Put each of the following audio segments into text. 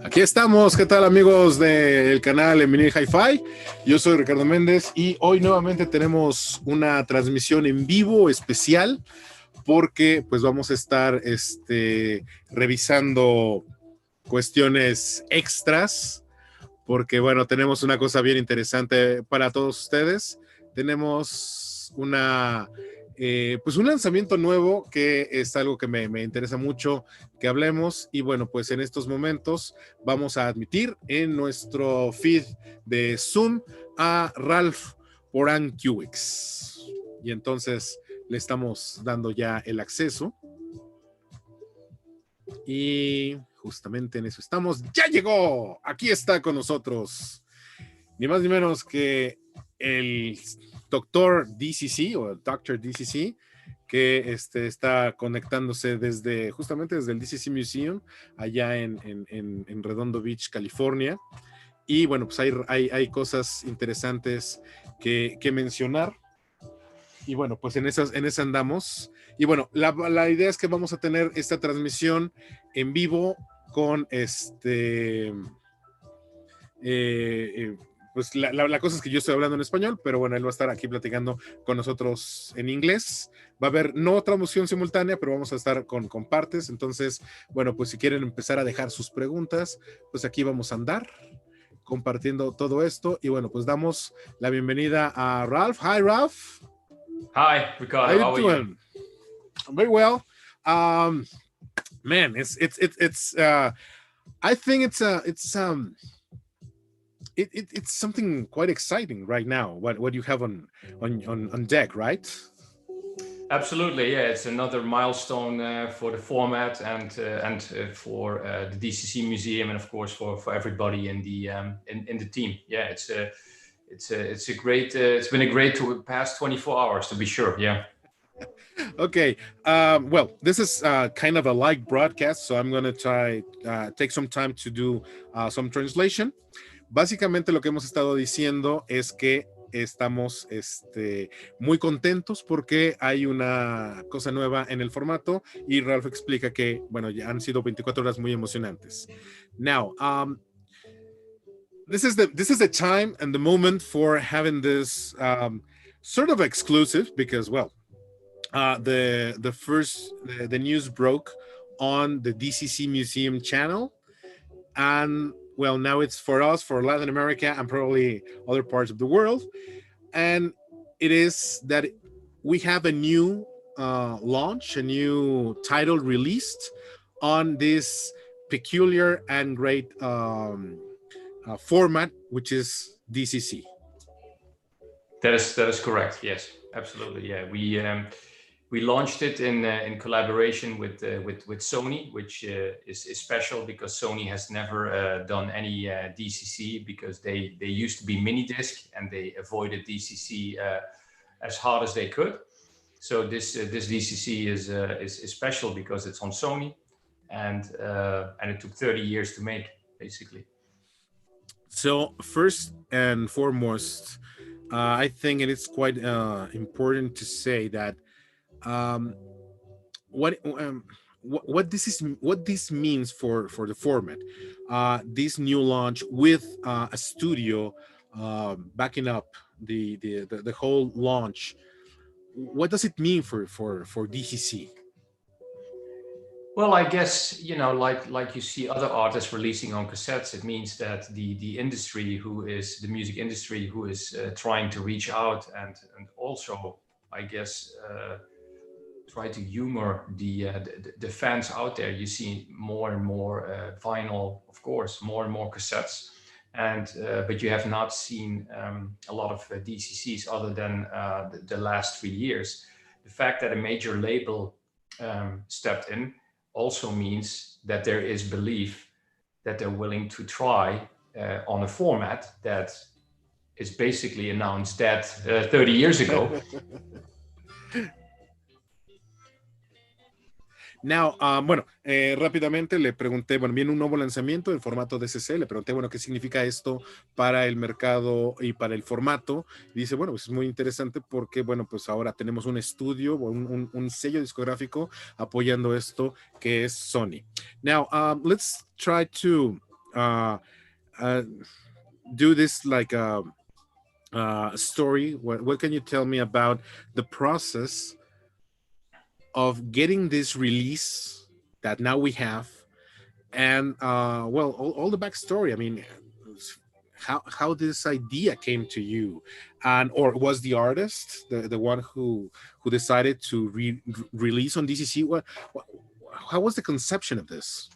Aquí estamos, ¿qué tal amigos del canal en vinil Hi-Fi? Yo soy Ricardo Méndez y hoy nuevamente tenemos una transmisión en vivo especial porque pues vamos a estar revisando cuestiones extras porque bueno, tenemos una cosa bien interesante para todos ustedes. Tenemos pues un lanzamiento nuevo que es algo que me interesa mucho que hablemos y bueno, pues en estos momentos vamos a admitir en nuestro feed de Zoom a Ralf Porankiewicz y entonces le estamos dando ya el acceso y justamente en eso estamos. ¡Ya llegó! Aquí está con nosotros ni más ni menos que el doctor DCC o el Dr. DCC que está conectándose justamente desde el DCC Museum allá en Redondo Beach, California. Y bueno, pues hay cosas interesantes que mencionar. Y bueno, pues en esa andamos. Y bueno, la idea es que vamos a tener esta transmisión en vivo con pues la cosa es que yo estoy hablando en español, pero bueno, él va a estar aquí platicando con nosotros en inglés. Va a haber no traducción simultánea, pero vamos a estar con partes. Entonces, bueno, pues si quieren empezar a dejar sus preguntas, pues aquí vamos a andar compartiendo todo esto. Y bueno, pues damos la bienvenida a Ralf. Hi, Ralf. Hi, Ricardo. How are you? Very well. Man, I think it's something quite exciting right now. What you have on deck, right? Absolutely, yeah. It's another milestone for the format and for the DCC Museum, and of course for everybody in the team. Yeah, it's a great. It's been a great past 24 hours to be sure. Yeah. Okay. Well, this is kind of a live broadcast, so I'm going to try take some time to do some translation. Básicamente lo que hemos estado diciendo es que estamos muy contentos porque hay una cosa nueva en el formato y Ralf explica que, bueno, ya han sido 24 horas muy emocionantes. Now, this is the time and the moment for having this sort of exclusive because, well, the news broke on the DCC Museum channel, and well, now it's for us, for Latin America and probably other parts of the world. And it is that we have a new launch, a new title released on this peculiar and great format, which is DCC. That is correct. Yes, absolutely. Yeah, we launched it in collaboration with Sony, which is special because Sony has never done any DCC because they used to be mini disc and they avoided DCC as hard as they could. So this DCC is special because it's on Sony and it took 30 years to make, basically. So first and foremost, I think it is quite important to say that what this means for the format, this new launch with a studio backing up the whole launch. What does it mean for DCC? Well, I guess, you know, like you see other artists releasing on cassettes, it means that the industry, who is the music industry, who is trying to reach out and also, I guess, try to humor the fans out there. You see more and more vinyl, of course, more and more cassettes, and but you have not seen a lot of DCCs other than the last 3 years. The fact that a major label stepped in also means that there is belief that they're willing to try on a format that is basically announced that 30 years ago. Now, bueno, rápidamente le pregunté, bueno, viene un nuevo lanzamiento en formato DCC, le pregunté, bueno, ¿qué significa esto para el mercado y para el formato? Y dice, bueno, pues es muy interesante porque, bueno, pues ahora tenemos un estudio, un sello discográfico apoyando esto que es Sony. Now, let's try to uh, do this like a story. What can you tell me about the process of getting this release that now we have, and well, all the backstory? I mean, how this idea came to you, and or was the artist the one who decided to release on DCC? How was the conception of this?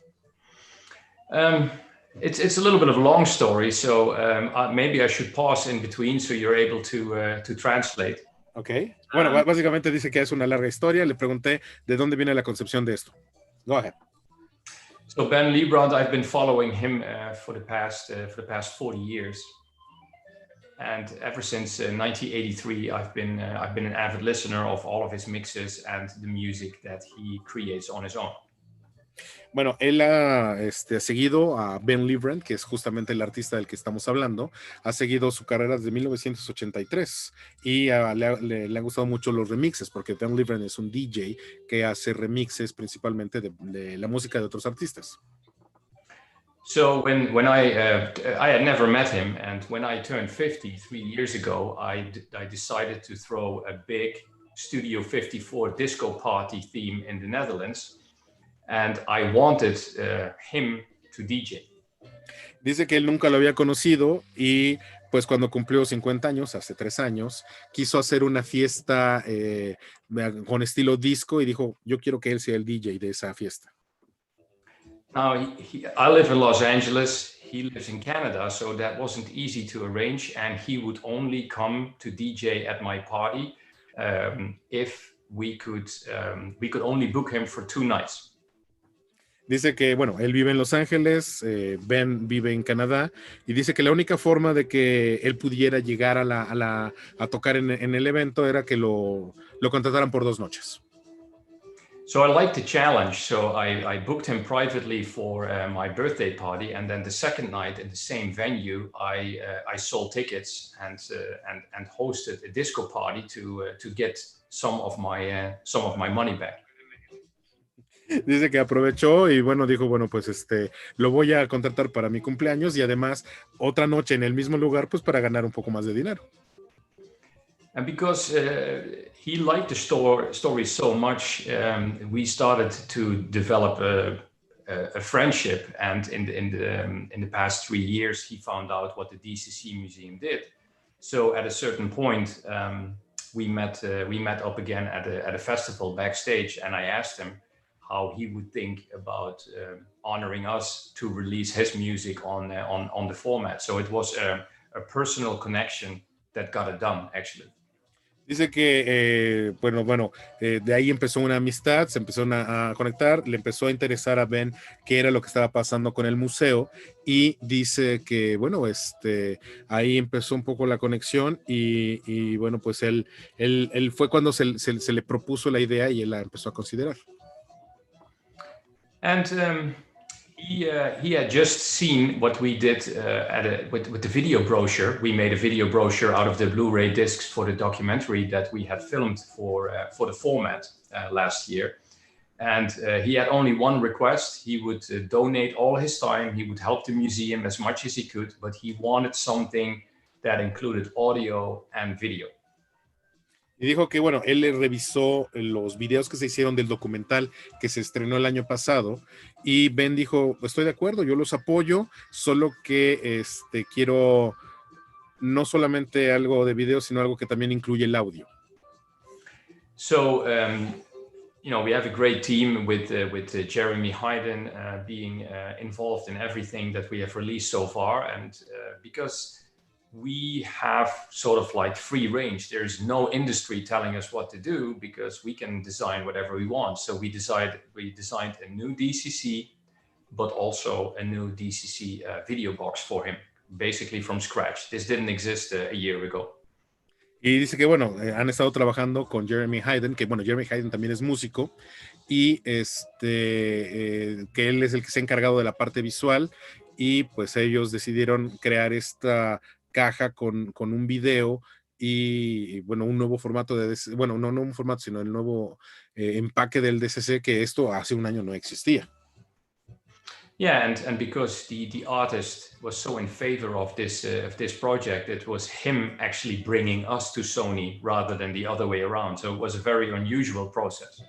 It's a little bit of a long story, so maybe I should pause in between so you're able to translate. Okay. Bueno, básicamente dice que es una larga historia. Le pregunté de dónde viene la concepción de esto. Go ahead. So Ben Liebrand, I've been following him for the past 40 years, and ever since 1983, I've been an avid listener of all of his mixes and the music that he creates on his own. Bueno, él ha seguido a Ben Liebrand, que es justamente el artista del que estamos hablando. Ha seguido su carrera desde 1983 y le han gustado mucho los remixes, porque Ben Liebrand es un DJ que hace remixes principalmente de la música de otros artistas. So when I had never met him, and when I turned 50 3 years ago, I decided to throw a big Studio 54 disco party theme in the Netherlands. And I wanted him to DJ. Dice que él nunca lo había conocido y pues cuando cumplió 50 años, hace 3 años, quiso hacer una fiesta con estilo disco y dijo, yo quiero que él sea el DJ de esa fiesta. Now, I live in Los Angeles, he lives in Canada, so that wasn't easy to arrange, and he would only come to DJ at my party if we could only book him for 2 nights. Dice que, bueno, él vive en Los Ángeles, Ben vive en Canadá, y dice que la única forma de que él pudiera llegar a tocar en el evento era que lo contrataran por 2 noches. So I like the challenge, so I booked him privately for my birthday party, and then the second night in the same venue, I sold tickets and hosted a disco party to get some of my money back. Dice que aprovechó y bueno, dijo, bueno, pues lo voy a contratar para mi cumpleaños y además otra noche en el mismo lugar, pues para ganar un poco más de dinero. And because he liked the story so much, we started to develop a friendship. And in the past 3 years, he found out what the DCC Museum did. So at a certain point, we met up again at a festival backstage, and I asked him how he would think about honoring us to release his music on the format. So it was a personal connection that got it done, actually. Dice que, de ahí empezó una amistad, se empezaron a conectar, le empezó a interesar a Ben qué era lo que estaba pasando con el museo y dice que, bueno, ahí empezó un poco la conexión y bueno, pues él fue cuando se le propuso la idea y él la empezó a considerar. And he had just seen what we did with the video brochure. We made a video brochure out of the Blu-ray discs for the documentary that we had filmed for the format last year. And he had only one request. He would donate all his time. He would help the museum as much as he could, but he wanted something that included audio and video. Y dijo que, bueno, él le revisó los videos que se hicieron del documental que se estrenó el año pasado y Ben dijo, estoy de acuerdo, yo los apoyo, solo que quiero no solamente algo de video, sino algo que también incluye el audio. So, we have a great team with Jeremy Hayden being involved in everything that we have released so far. And because we have sort of like free range. There's no industry telling us what to do because we can design whatever we want. So we designed a new DCC, but also a new DCC video box for him, basically from scratch. This didn't exist a year ago. Y dice que, bueno, han estado trabajando con Jeremy Hayden, que, bueno, Jeremy Hayden también es músico, y que él es el que se ha encargado de la parte visual, y pues ellos decidieron crear esta caja con un video y bueno, un nuevo formato bueno, no un formato, sino el nuevo empaque del DCC, que esto hace un año no existía. Yeah, and because the artist was so in favor of this project, it was him actually bringing us to Sony rather than the other way around. So it was a very unusual process.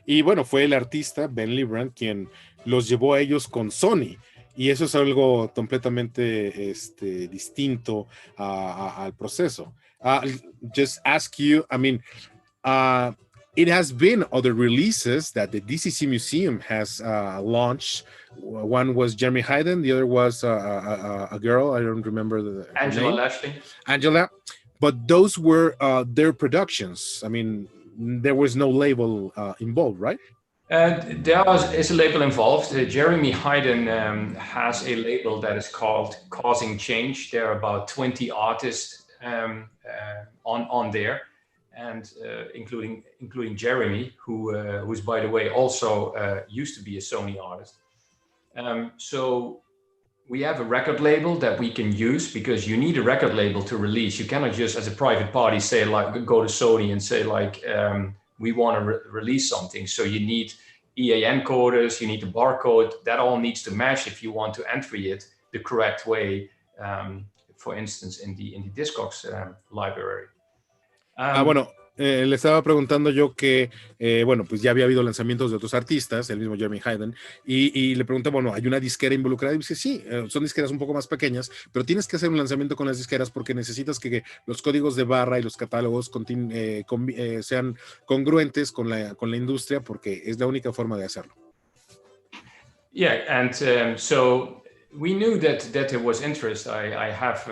Y bueno, fue el artista Ben Librand quien los llevó a ellos con Sony. Y eso es algo completamente distinto al proceso. Just ask you, I mean, it has been other releases that the DCC Museum has launched. One was Jeremy Hayden, the other was a girl, I don't remember her name. Leslie. Angela, but those were their productions. I mean, there was no label involved, right? There is a label involved. Jeremy Hayden has a label that is called Causing Change. There are about 20 artists on there, and including Jeremy, who's by the way also used to be a Sony artist. So we have a record label that we can use, because you need a record label to release. You cannot just, as a private party, say like, go to Sony and say like, we want to release something. So you need EAN coders, you need the barcode. That all needs to match if you want to entry it the correct way. For instance, in the Discogs library. Bueno, le estaba preguntando yo que, bueno, pues ya había habido lanzamientos de otros artistas, el mismo Jeremy Hayden, y le pregunté, bueno, ¿hay una disquera involucrada? Y dice, sí, son disqueras un poco más pequeñas, pero tienes que hacer un lanzamiento con las disqueras porque necesitas que los códigos de barra y los catálogos sean congruentes con la industria, porque es la única forma de hacerlo. Yeah, and so we knew that there was interest. I have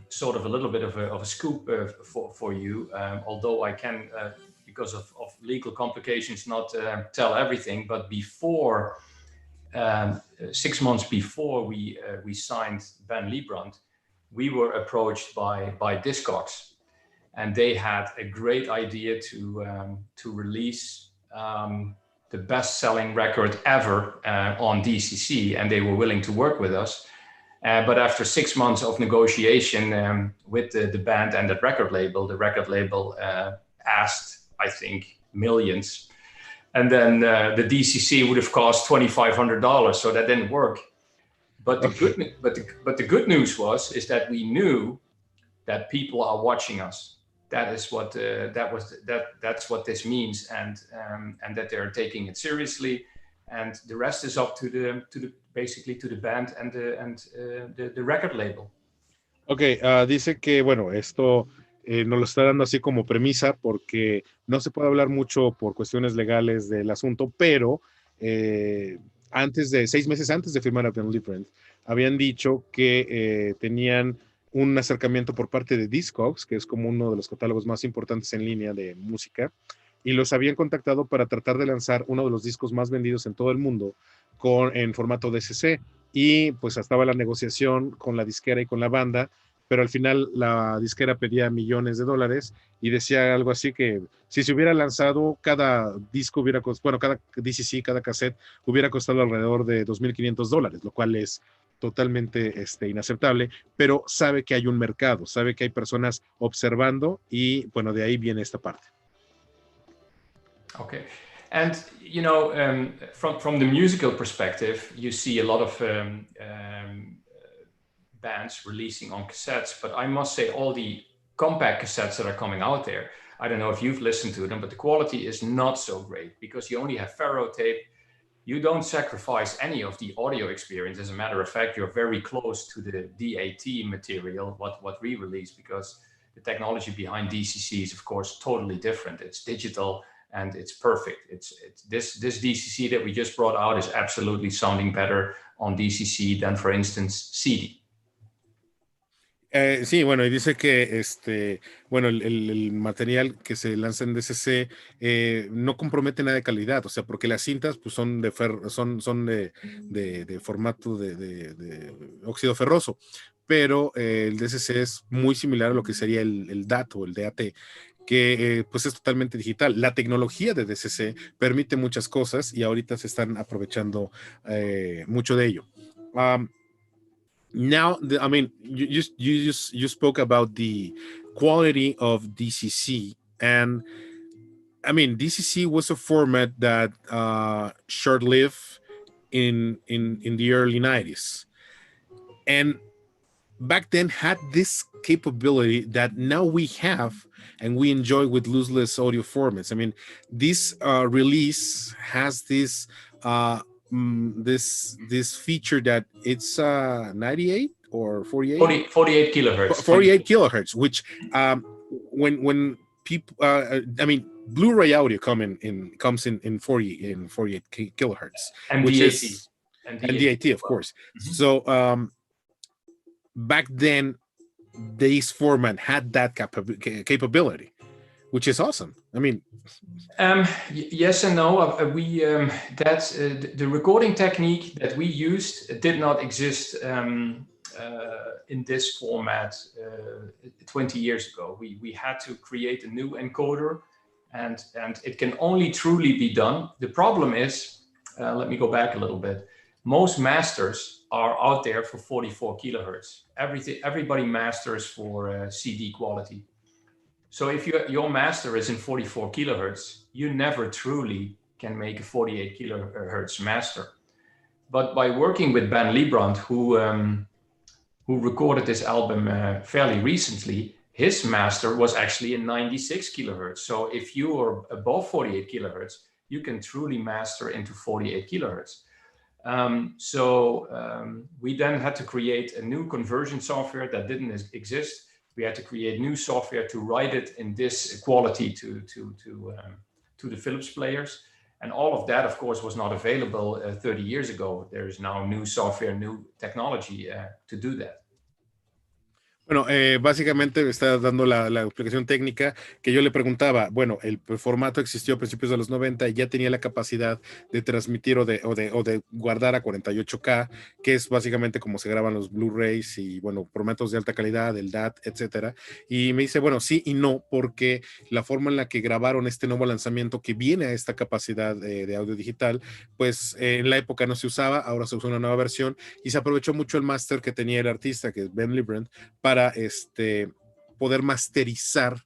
sort of a little bit of a scoop for you, although I can, because of legal complications, not tell everything. But before, 6 months before we signed Ben Librand, we were approached by Discogs, and they had a great idea to release the best-selling record ever on DCC, and they were willing to work with us. But after 6 months of negotiation with the band and the record label asked, I think, millions. And then the DCC would have cost $2,500, so that didn't work. But the good news is that we knew that people are watching us. That is what that's what this means, and that they're taking it seriously, and the rest is up to the band and the record label. Okay, dice que bueno, esto nos lo está dando así como premisa porque no se puede hablar mucho por cuestiones legales del asunto, pero 6 meses antes de firmar a Ben Librand, habían dicho que tenían un acercamiento por parte de Discogs, que es como uno de los catálogos más importantes en línea de música, y los habían contactado para tratar de lanzar uno de los discos más vendidos en todo el mundo en formato DCC, y pues estaba la negociación con la disquera y con la banda, pero al final la disquera pedía millones de dólares y decía algo así que si se hubiera lanzado, cada disco hubiera costado, bueno, cada DCC, cada cassette hubiera costado alrededor de $2,500, lo cual es totalmente inaceptable, pero sabe que hay un mercado, sabe que hay personas observando, y bueno, de ahí viene esta parte. Okay, and you know, from the musical perspective, you see a lot of bands releasing on cassettes, but I must say all the compact cassettes that are coming out there, I don't know if you've listened to them, but the quality is not so great because you only have ferro tape. You don't sacrifice any of the audio experience. As a matter of fact, you're very close to the DAT material, what we release, because the technology behind DCC is, of course, totally different. It's digital and it's perfect. This DCC that we just brought out is absolutely sounding better on DCC than, for instance, CD. Sí, bueno, y dice que bueno, el material que se lanza en DCC no compromete nada de calidad, o sea, porque las cintas pues son de formato de óxido ferroso, pero el DCC es muy similar a lo que sería el DAT o el DAT, que pues es totalmente digital. La tecnología de DCC permite muchas cosas y ahorita se están aprovechando mucho de ello. Now, I mean, you spoke about the quality of DCC, and I mean, DCC was a format that short-lived in the early 90s. And back then had this capability that now we have and we enjoy with lossless audio formats. I mean, this release has this this feature that it's 98 or 48 48 kilohertz 48 kilohertz, which when people I mean, Blu-ray audio comes in 48 kilohertz, and which DAT. is and DAT, of course. So back then this format had that capability, which is awesome. I mean, yes and no. That's the recording technique that we used did not exist in this format 20 years ago. We had to create a new encoder, and it can only truly be done. The problem is, let me go back a little bit. Most masters are out there for 44 kilohertz. Everybody masters for CD quality. So if your master is in 44 kilohertz, you never truly can make a 48 kilohertz master. But by working with Ben Liebrand, who recorded this album fairly recently, his master was actually in 96 kilohertz. So if you are above 48 kilohertz, you can truly master into 48 kilohertz. We then had to create a new conversion software that didn't exist. We had to create new software to write it in this quality to the Philips players. And all of that, of course, was not available 30 years ago. There is now new software, new technology to do that. Bueno, básicamente me está dando la explicación técnica que yo le preguntaba. Bueno, el formato existió a principios de los 90 y ya tenía la capacidad de transmitir o de guardar a 48K, que es básicamente como se graban los Blu-rays y, bueno, formatos de alta calidad, el DAT, etcétera. Y me dice, bueno, sí y no, porque la forma en la que grabaron este nuevo lanzamiento que viene a esta capacidad de audio digital, pues en la época no se usaba, ahora se usa una nueva versión y se aprovechó mucho el máster que tenía el artista, que es Ben Liebrand, para poder masterizar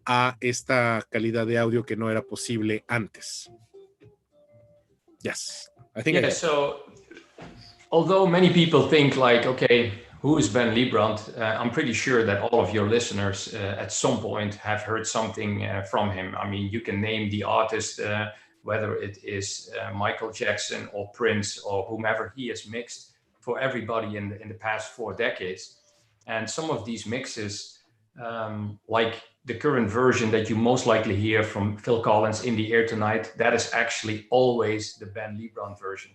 a esta calidad de audio que no era posible antes. Yes, I think. Yeah. So, although many people think like, okay, who is Ben Liebrand? I'm pretty sure that all of your listeners at some point have heard something from him. I mean, you can name the artist, whether it is Michael Jackson or Prince or whomever he has mixed for everybody in the past 4 decades. And some of these mixes, like the current version that you most likely hear from Phil Collins, In the Air Tonight, that is actually always the Ben Liebrand version.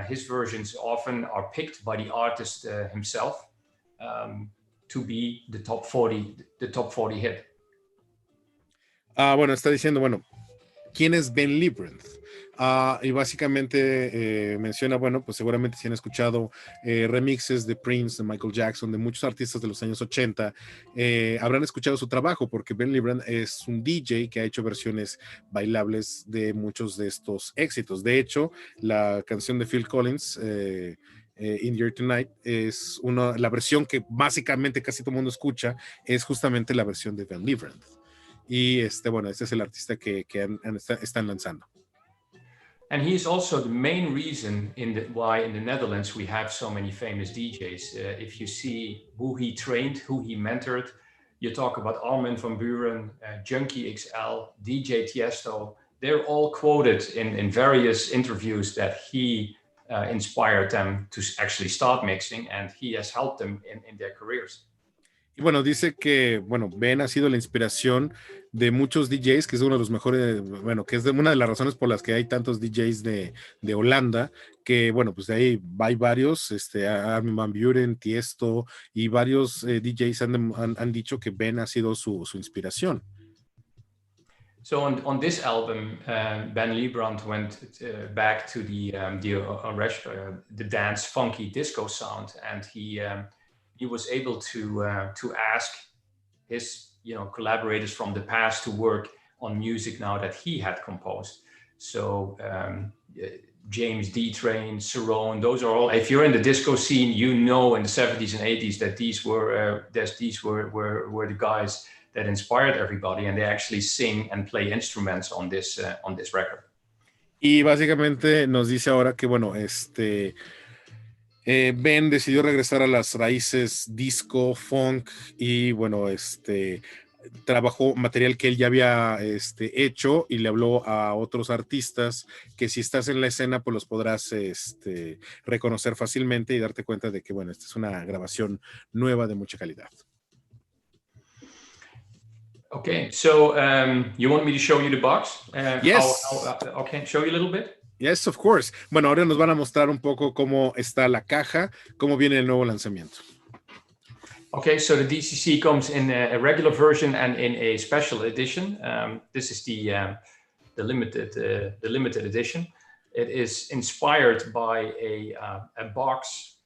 His versions often are picked by the artist himself to be the top 40 hit. Bueno, está diciendo, bueno, ¿quién es Ben Liebrand? Y básicamente menciona, bueno, pues seguramente si han escuchado remixes de Prince, de Michael Jackson, de muchos artistas de los años 80, habrán escuchado su trabajo, porque Ben Liebrand es un DJ que ha hecho versiones bailables de muchos de estos éxitos. De hecho, la canción de Phil Collins, In the Air Tonight, es la versión que básicamente casi todo el mundo escucha, es justamente la versión de Ben Liebrand. Y bueno, este es el artista que están lanzando. And he's also the main reason why in the Netherlands we have so many famous DJs. If you see who he trained, who he mentored, you talk about Armin van Buuren, Junkie XL, DJ Tiesto. They're all quoted in various interviews that he inspired them to actually start mixing, and he has helped them in their careers. Y bueno, dice que, bueno, Ben ha sido la inspiración de muchos DJs, que es uno de los mejores, bueno, que es una de las razones por las que hay tantos DJs de Holanda, que, bueno, pues de ahí hay varios, Armin van Buuren, Tiesto, y varios DJs han dicho que Ben ha sido su inspiración. So on this album, Ben Liebrand went back to the dance funky disco sound, and he was able to ask his collaborators from the past to work on music now that he had composed. So James D. Train, Cerrone, those are all, if you're in the disco scene, in the 70s and 80s that these were the guys that inspired everybody, and they actually sing and play instruments on this record. Y básicamente nos dice ahora que, bueno, Ben decidió regresar a las raíces disco, funk y, bueno, trabajó material que él ya había hecho y le habló a otros artistas que si estás en la escena pues los podrás reconocer fácilmente y darte cuenta de que, bueno, esta es una grabación nueva de mucha calidad. Okay, so you want me to show you the box? Yes. Okay, show you a little bit. Yes, of course. Bueno, ahora nos van a mostrar un poco cómo está la caja, cómo viene el nuevo lanzamiento. Okay, so the DCC comes in a regular version and in a special edition. This is the limited edition. It is inspired by a box.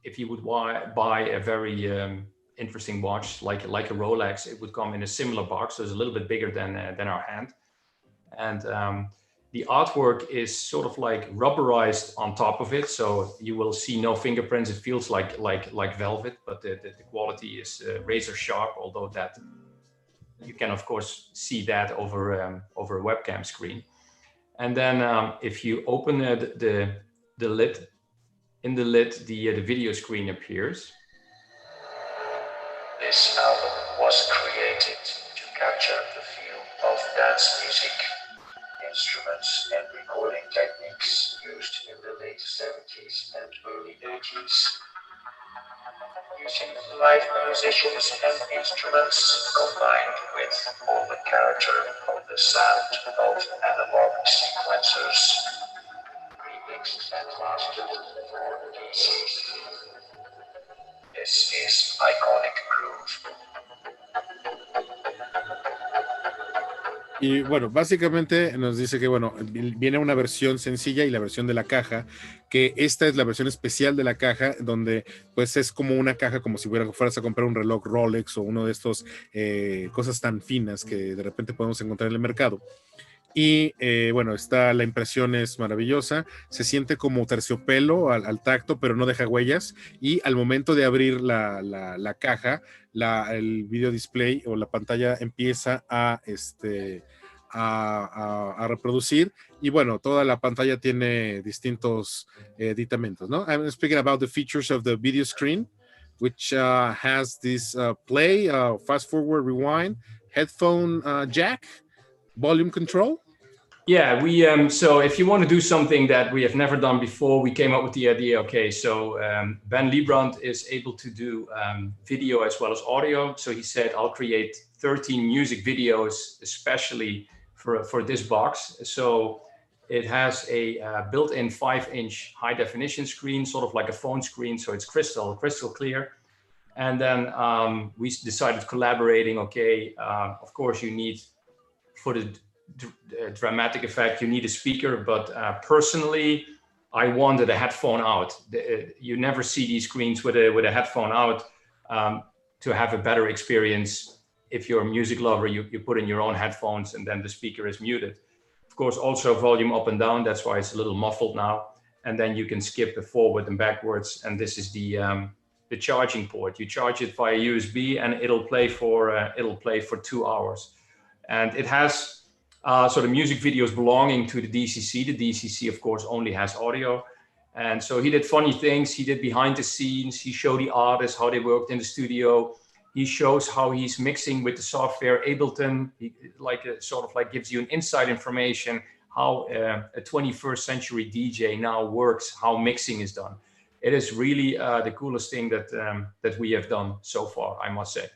If you would buy a very interesting watch like a Rolex, it would come in a similar box. So it's a little bit bigger than our hand, and the artwork is sort of like rubberized on top of it, so you will see no fingerprints. It feels like velvet, but the quality is razor sharp. Although that you can of course see that over a webcam screen. And then if you open the lid, in the lid the video screen appears. This album was created to capture the feel of dance music, instruments and recording techniques used in the late 70s and early 80s. Using live musicians and instruments combined with all the character of the sound of analog sequencers, remixed and mastered for DCC. This is iconic groove. Y bueno, básicamente nos dice que, bueno, viene una versión sencilla y la versión de la caja, que esta es la versión especial de la caja, donde pues es como una caja, como si fueras a comprar un reloj Rolex o uno de estos cosas tan finas que de repente podemos encontrar en el mercado. Y bueno, la impresión es maravillosa, se siente como terciopelo al tacto, pero no deja huellas, y al momento de abrir la caja, el video display o la pantalla empieza a reproducir, y bueno, toda la pantalla tiene distintos aditamentos, ¿no? I'm speaking about the features of the video screen, which has this play, fast forward, rewind, headphone jack, volume control. Yeah, we so if you want to do something that we have never done before, we came up with the idea. Okay, so Ben Liebrand is able to do video as well as audio. So he said, I'll create 13 music videos, especially for this box. So it has a built-in 5-inch high definition screen, sort of like a phone screen. So it's crystal clear. And then we decided collaborating. Okay, of course you need, for the dramatic effect, you need a speaker, but personally I wanted a headphone out. You never see these screens with a headphone out. To have a better experience, if you're a music lover, you put in your own headphones and then the speaker is muted. Of course, also volume up and down, that's why it's a little muffled now. And then you can skip it forward and backwards, and this is the charging port. You charge it via USB and it'll play for 2 hours. And it has so the music videos belonging to the DCC. The DCC, of course, only has audio. And so he did funny things. He did behind the scenes. He showed the artists how they worked in the studio. He shows how he's mixing with the software Ableton. He sort of gives you an inside information how a 21st century DJ now works, how mixing is done. It is really the coolest thing that we have done so far, I must say.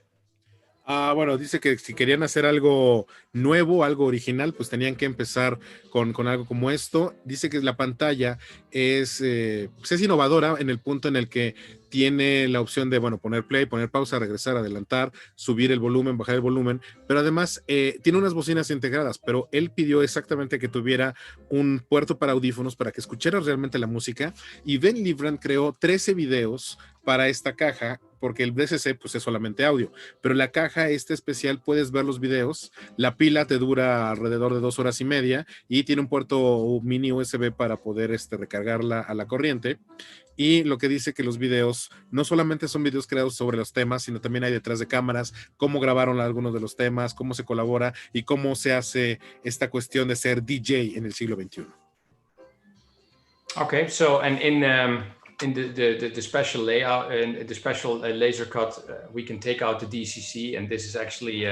Bueno, dice que si querían hacer algo nuevo, algo original, pues tenían que empezar con algo como esto. Dice que la pantalla es innovadora en el punto en el que tiene la opción de, bueno, poner play, poner pausa, regresar, adelantar, subir el volumen, bajar el volumen, pero además tiene unas bocinas integradas, pero él pidió exactamente que tuviera un puerto para audífonos para que escucharas realmente la música, y Ben Liebrand creó 13 videos para esta caja porque el DCC pues es solamente audio, pero la caja especial puedes ver los videos, la pila te dura alrededor de 2 horas y media y tiene un puerto mini USB para poder recargarla a la corriente. Y lo que dice que los videos no solamente son videos creados sobre los temas, sino también hay detrás de cámaras, cómo grabaron algunos de los temas, cómo se colabora y cómo se hace esta cuestión de ser DJ en el siglo XXI. Okay, so and in the special layout and the special laser cut, we can take out the DCC, and this is actually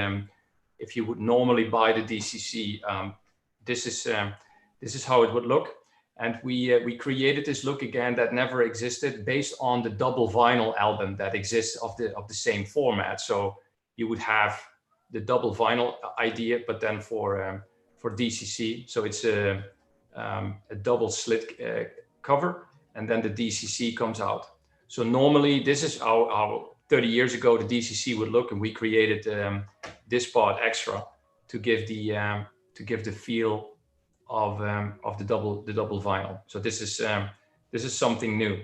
if you would normally buy the DCC, this is how it would look. And we created this look again that never existed based on the double vinyl album that exists of the same format. So you would have the double vinyl idea, but then for DCC, so it's a double slit cover, and then the DCC comes out. So normally this is how 30 years ago the DCC would look, and we created this part extra to give the feel of the double vinyl. So this is something new.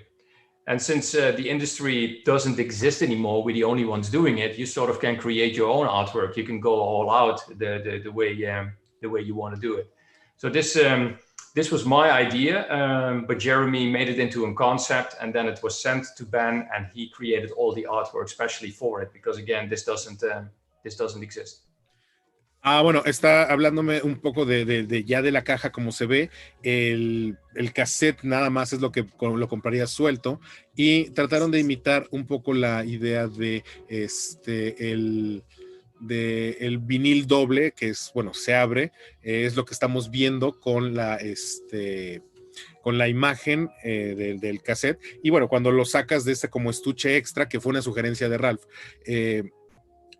And since the industry doesn't exist anymore, we're the only ones doing it. You sort of can create your own artwork. You can go all out the way you want to do it. So this was my idea, but Jeremy made it into a concept, and then it was sent to Ben, and he created all the artwork especially for it, because again, this doesn't exist. Bueno, está hablándome un poco de ya de la caja como se ve. El cassette nada más es lo que lo compraría suelto, y trataron de imitar un poco la idea de el vinil doble, que es, bueno, se abre, es lo que estamos viendo con la imagen del cassette. Y bueno, cuando lo sacas de como estuche extra, que fue una sugerencia de Ralf,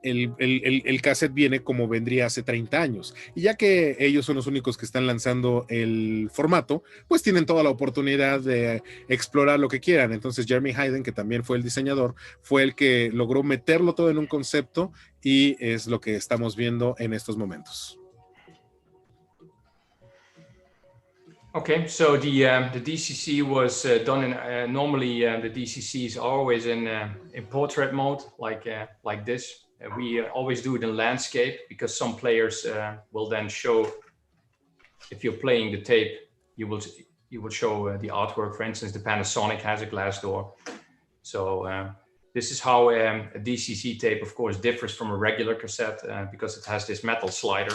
el cassette viene como vendría hace 30 años. Y ya que ellos son los únicos que están lanzando el formato, pues tienen toda la oportunidad de explorar lo que quieran. Entonces Jeremy Hayden, que también fue el diseñador, fue el que logró meterlo todo en un concepto, y es lo que estamos viendo en estos momentos. Okay, so the DCC was done in normally the DCCs are always in portrait mode, like this. We always do it in landscape, because some players will then show, if you're playing the tape, you will show the artwork. For instance, the Panasonic has a glass door. So this is how a DCC tape, of course, differs from a regular cassette, because it has this metal slider.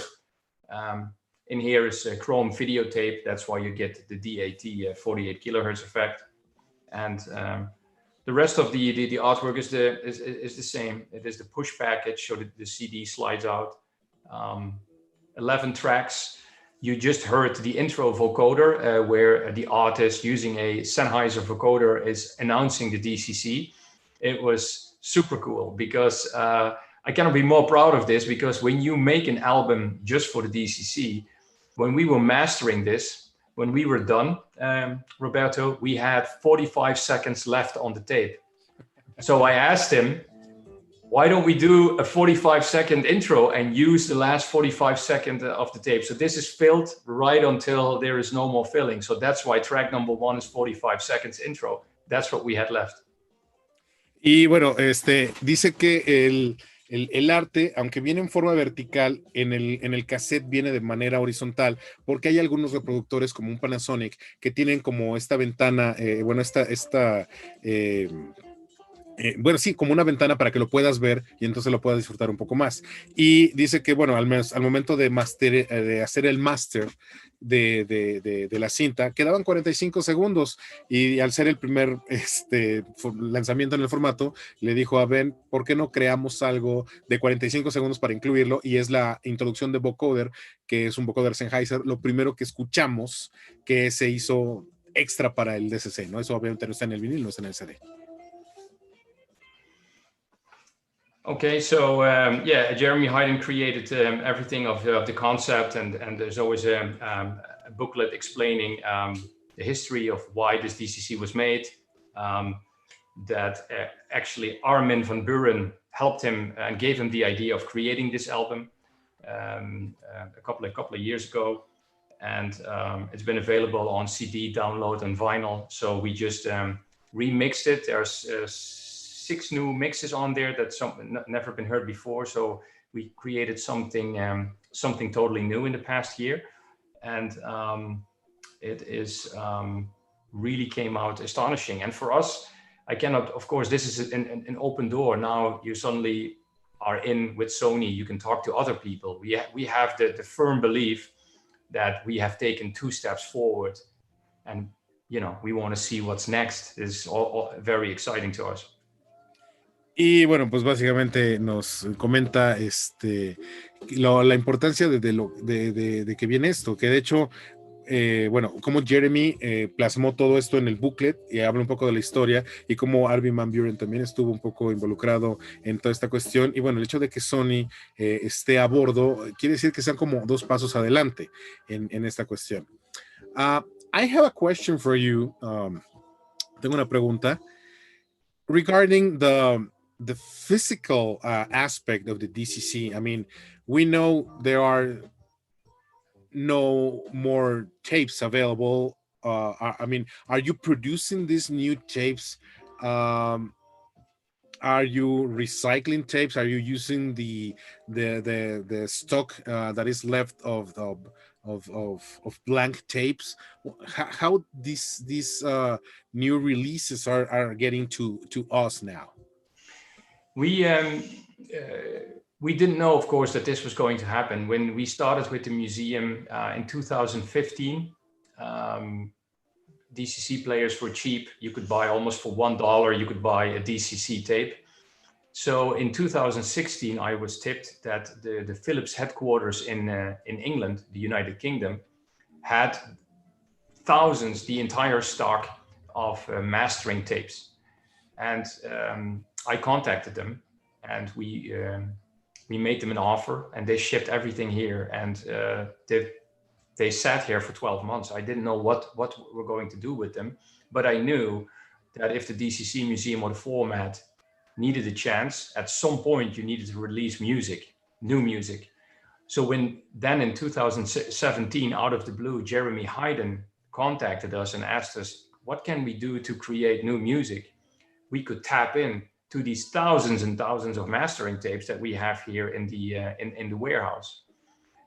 In here is a chrome videotape. That's why you get the DAT 48 kilohertz effect. And the rest of the artwork is the same. It is the push package, so the CD slides out. 11 tracks. You just heard the intro vocoder, where the artist using a Sennheiser vocoder is announcing the DCC. It was super cool, because I cannot be more proud of this, because when you make an album just for the DCC, when we were mastering this, when we were done, Roberto, we had 45 seconds left on the tape. So I asked him, why don't we do a 45-second intro and use the last 45 seconds of the tape? So this is filled right until there is no more filling. So that's why track number 1 is 45 seconds intro. That's what we had left. Y bueno, dice que el arte, aunque viene en forma vertical, en el cassette viene de manera horizontal, porque hay algunos reproductores como un Panasonic que tienen como esta ventana, bueno, sí, como una ventana para que lo puedas ver y entonces lo puedas disfrutar un poco más. Y dice que, bueno, al momento de hacer el master de la cinta, quedaban 45 segundos, y al ser el primer lanzamiento en el formato, le dijo a Ben, ¿por qué no creamos algo de 45 segundos para incluirlo? Y es la introducción de vocoder, que es un vocoder Sennheiser, lo primero que escuchamos que se hizo extra para el DCC, ¿no? Eso obviamente no está en el vinil, no está en el CD. Okay, so yeah, Jeremy Hayden created everything of the concept, and there's always a booklet explaining the history of why this DCC was made. That actually Armin van Buren helped him and gave him the idea of creating this album a couple of years ago, and it's been available on CD, download, and vinyl. So we just remixed it. There's 6 new mixes on there that's never been heard before. So we created something something totally new in the past year, and it is really came out astonishing. And for us, I cannot, of course, this is an open door. Now you suddenly are in with Sony. You can talk to other people. We have the firm belief that we have taken 2 steps forward, and we want to see what's next. Is all very exciting to us. Y bueno, pues básicamente nos comenta la importancia de que viene esto, que de hecho, bueno, como Jeremy plasmó todo esto en el booklet y habla un poco de la historia, y como Armin van Buuren también estuvo un poco involucrado en toda esta cuestión. Y bueno, el hecho de que Sony esté a bordo quiere decir que sean como 2 pasos adelante en esta cuestión. I have a question for you. Tengo una pregunta regarding the physical aspect of the DCC. I mean, we know there are no more tapes available. I mean, are you producing these new tapes? Are you recycling tapes? Are you using the stock that is left of blank tapes? How these new releases are getting to us now? We didn't know, of course, that this was going to happen. When we started with the museum in 2015, DCC players were cheap. You could buy almost for $1, you could buy a DCC tape. So in 2016, I was tipped that the Philips headquarters in England, the United Kingdom, had thousands, the entire stock of mastering tapes. And I contacted them, and we made them an offer, and they shipped everything here, and they sat here for 12 months. I didn't know what we're going to do with them, but I knew that if the DCC museum or the format needed a chance, at some point you needed to release music, new music. So then in 2017, out of the blue, Jeremy Hayden contacted us and asked us, what can we do to create new music? We could tap in to these thousands and thousands of mastering tapes that we have here in the warehouse.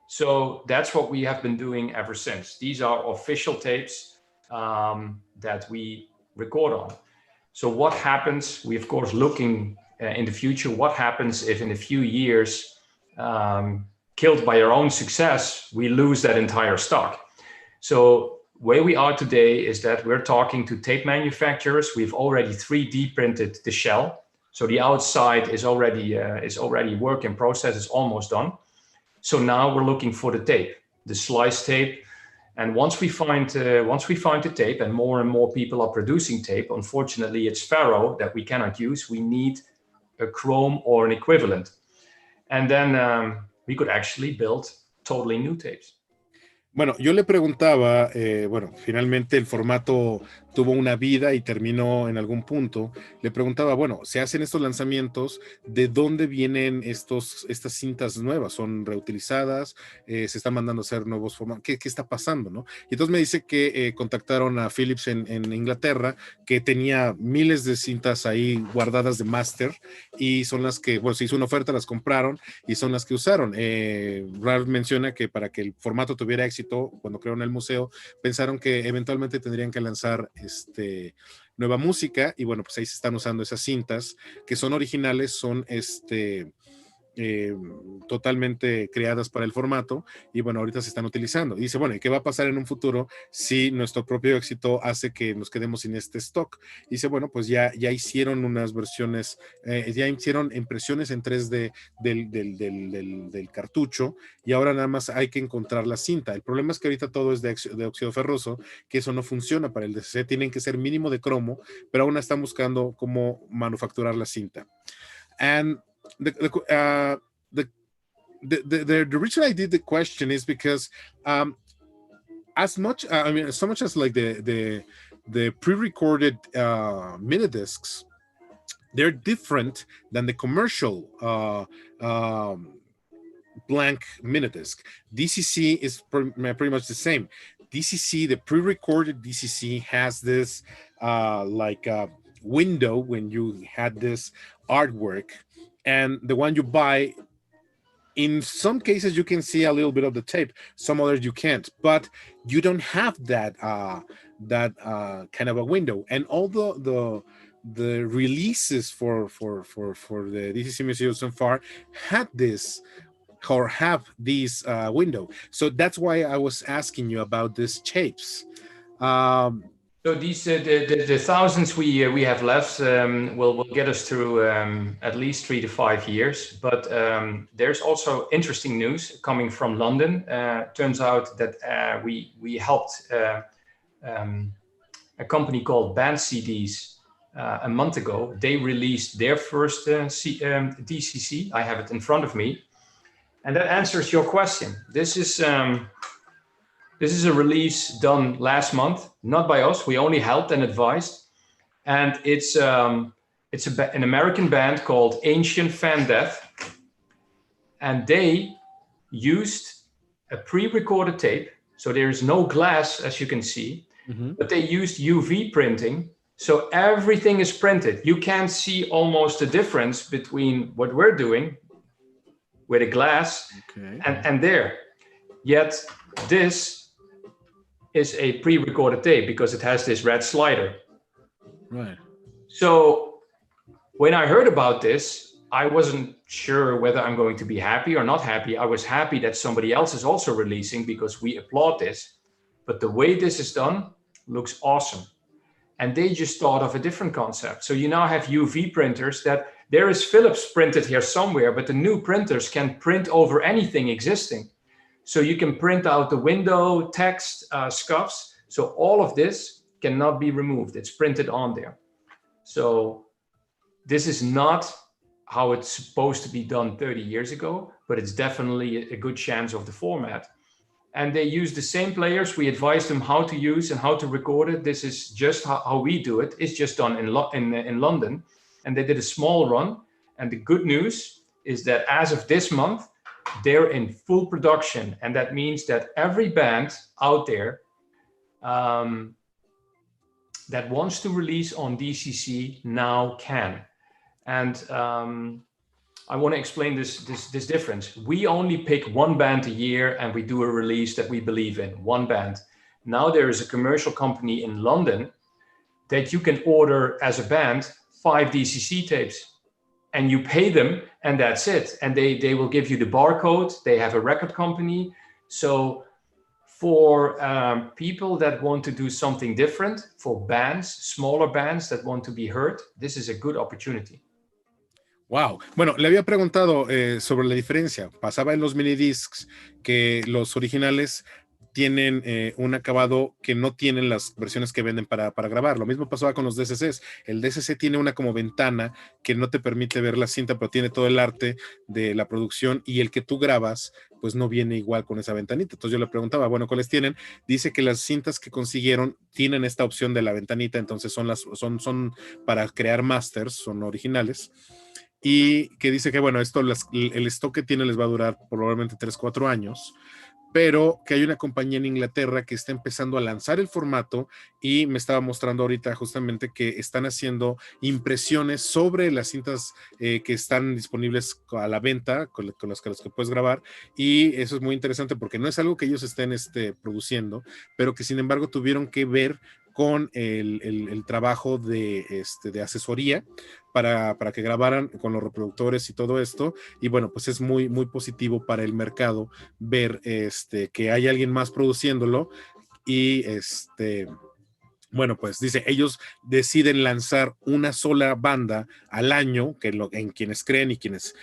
So that's what we have been doing ever since. These are official tapes that we record on. So what happens? We of course looking in the future. What happens if in a few years, killed by our own success, we lose that entire stock? So where we are today is that we're talking to tape manufacturers. We've already 3D printed the shell. So the outside is already work in process, it's almost done. So now we're looking for the tape, the slice tape. And once we find the tape, and more people are producing tape, unfortunately it's ferro that we cannot use. We need a chrome or an equivalent. And then we could actually build totally new tapes. Bueno, yo le preguntaba, bueno, finalmente el formato tuvo una vida y terminó en algún punto. Le preguntaba, bueno, se hacen estos lanzamientos, ¿de dónde vienen estas cintas nuevas? ¿Son reutilizadas? ¿Se están mandando a hacer nuevos formatos? ¿Qué está pasando, no? Y entonces me dice que contactaron a Philips en Inglaterra, que tenía miles de cintas ahí guardadas de máster, y son las que, bueno, se hizo una oferta, las compraron y son las que usaron. Ralf menciona que para que el formato tuviera éxito, cuando crearon el museo, pensaron que eventualmente tendrían que lanzar nueva música, y bueno, pues ahí se están usando esas cintas que son originales, son totalmente creadas para el formato, y bueno, ahorita se están utilizando. Y dice, bueno, ¿y qué va a pasar en un futuro si nuestro propio éxito hace que nos quedemos sin este stock? Y dice, bueno, pues ya hicieron unas versiones, ya hicieron impresiones en 3D del cartucho, y ahora nada más hay que encontrar la cinta. El problema es que ahorita todo es de óxido ferroso, que eso no funciona para el DCC, tienen que ser mínimo de cromo, pero aún están buscando cómo manufacturar la cinta. And the reason I did the question is because as much so much as like the pre-recorded mini discs, they're different than the commercial blank mini disc. DCC is pretty much the same. DCC, the pre-recorded DCC, has this window when you had this artwork, and the one you buy, in some cases you can see a little bit of the tape, some others you can't, but you don't have that kind of a window. And all the releases for the DCC Museum so far had this or have this window. So that's why I was asking you about these tapes. So these the thousands we have left will get us through at least 3 to 5 years. But there's also interesting news coming from London. Turns out that we helped a company called Band CDs a month ago. They released their first DCC. I have it in front of me, and that answers your question. This is a release done last month, not by us. We only helped and advised. And it's an American band called Ancient Fan Death. And they used a pre-recorded tape. So there is no glass, as you can see, but they used UV printing. So everything is printed. You can't see almost the difference between what we're doing with a glass and there. Yet this is a pre-recorded tape because it has this red slider. Right. So when I heard about this, I wasn't sure whether I'm going to be happy or not happy. I was happy that somebody else is also releasing because we applaud this. But the way this is done looks awesome. And they just thought of a different concept. So you now have UV printers that there is Philips printed here somewhere, but the new printers can print over anything existing. So you can print out the window, text, scuffs. So all of this cannot be removed. It's printed on there. So this is not how it's supposed to be done 30 years ago, but it's definitely a good chance of the format. And they use the same players. We advised them how to use and how to record it. This is just how we do it. It's just done in London. And they did a small run. And the good news is that as of this month, they're in full production. And that means that every band out there that wants to release on DCC now can. And I want to explain this difference. We only pick one band a year and we do a release that we believe in, one band. Now there is a commercial company in London that you can order as a band 5 DCC tapes. And you pay them, and that's it. And they will give you the barcode. They have a record company. So for people that want to do something different, for bands, smaller bands that want to be heard, this is a good opportunity. Wow. Bueno, le había preguntado sobre la diferencia. Pasaba en los mini discs que los originales tienen un acabado que no tienen las versiones que venden para grabar. Lo mismo pasaba con los DCCs. El DCC tiene una como ventana que no te permite ver la cinta, pero tiene todo el arte de la producción, y el que tú grabas pues no viene igual con esa ventanita. Entonces yo le preguntaba, bueno, ¿cuáles tienen? Dice que las cintas que consiguieron tienen esta opción de la ventanita, entonces son para crear masters, son originales. Y que dice que bueno, esto el stock que tiene les va a durar probablemente 3-4 años, pero que hay una compañía en Inglaterra que está empezando a lanzar el formato, y me estaba mostrando ahorita justamente que están haciendo impresiones sobre las cintas que están disponibles a la venta, con las que puedes grabar, y eso es muy interesante porque no es algo que ellos estén produciendo, pero que sin embargo tuvieron que ver con el trabajo de asesoría para que grabaran con los reproductores y todo esto. Y bueno, pues es muy, muy positivo para el mercado ver que hay alguien más produciéndolo. Y bueno, pues dice, ellos deciden lanzar una sola banda al año, en quienes creen y quienes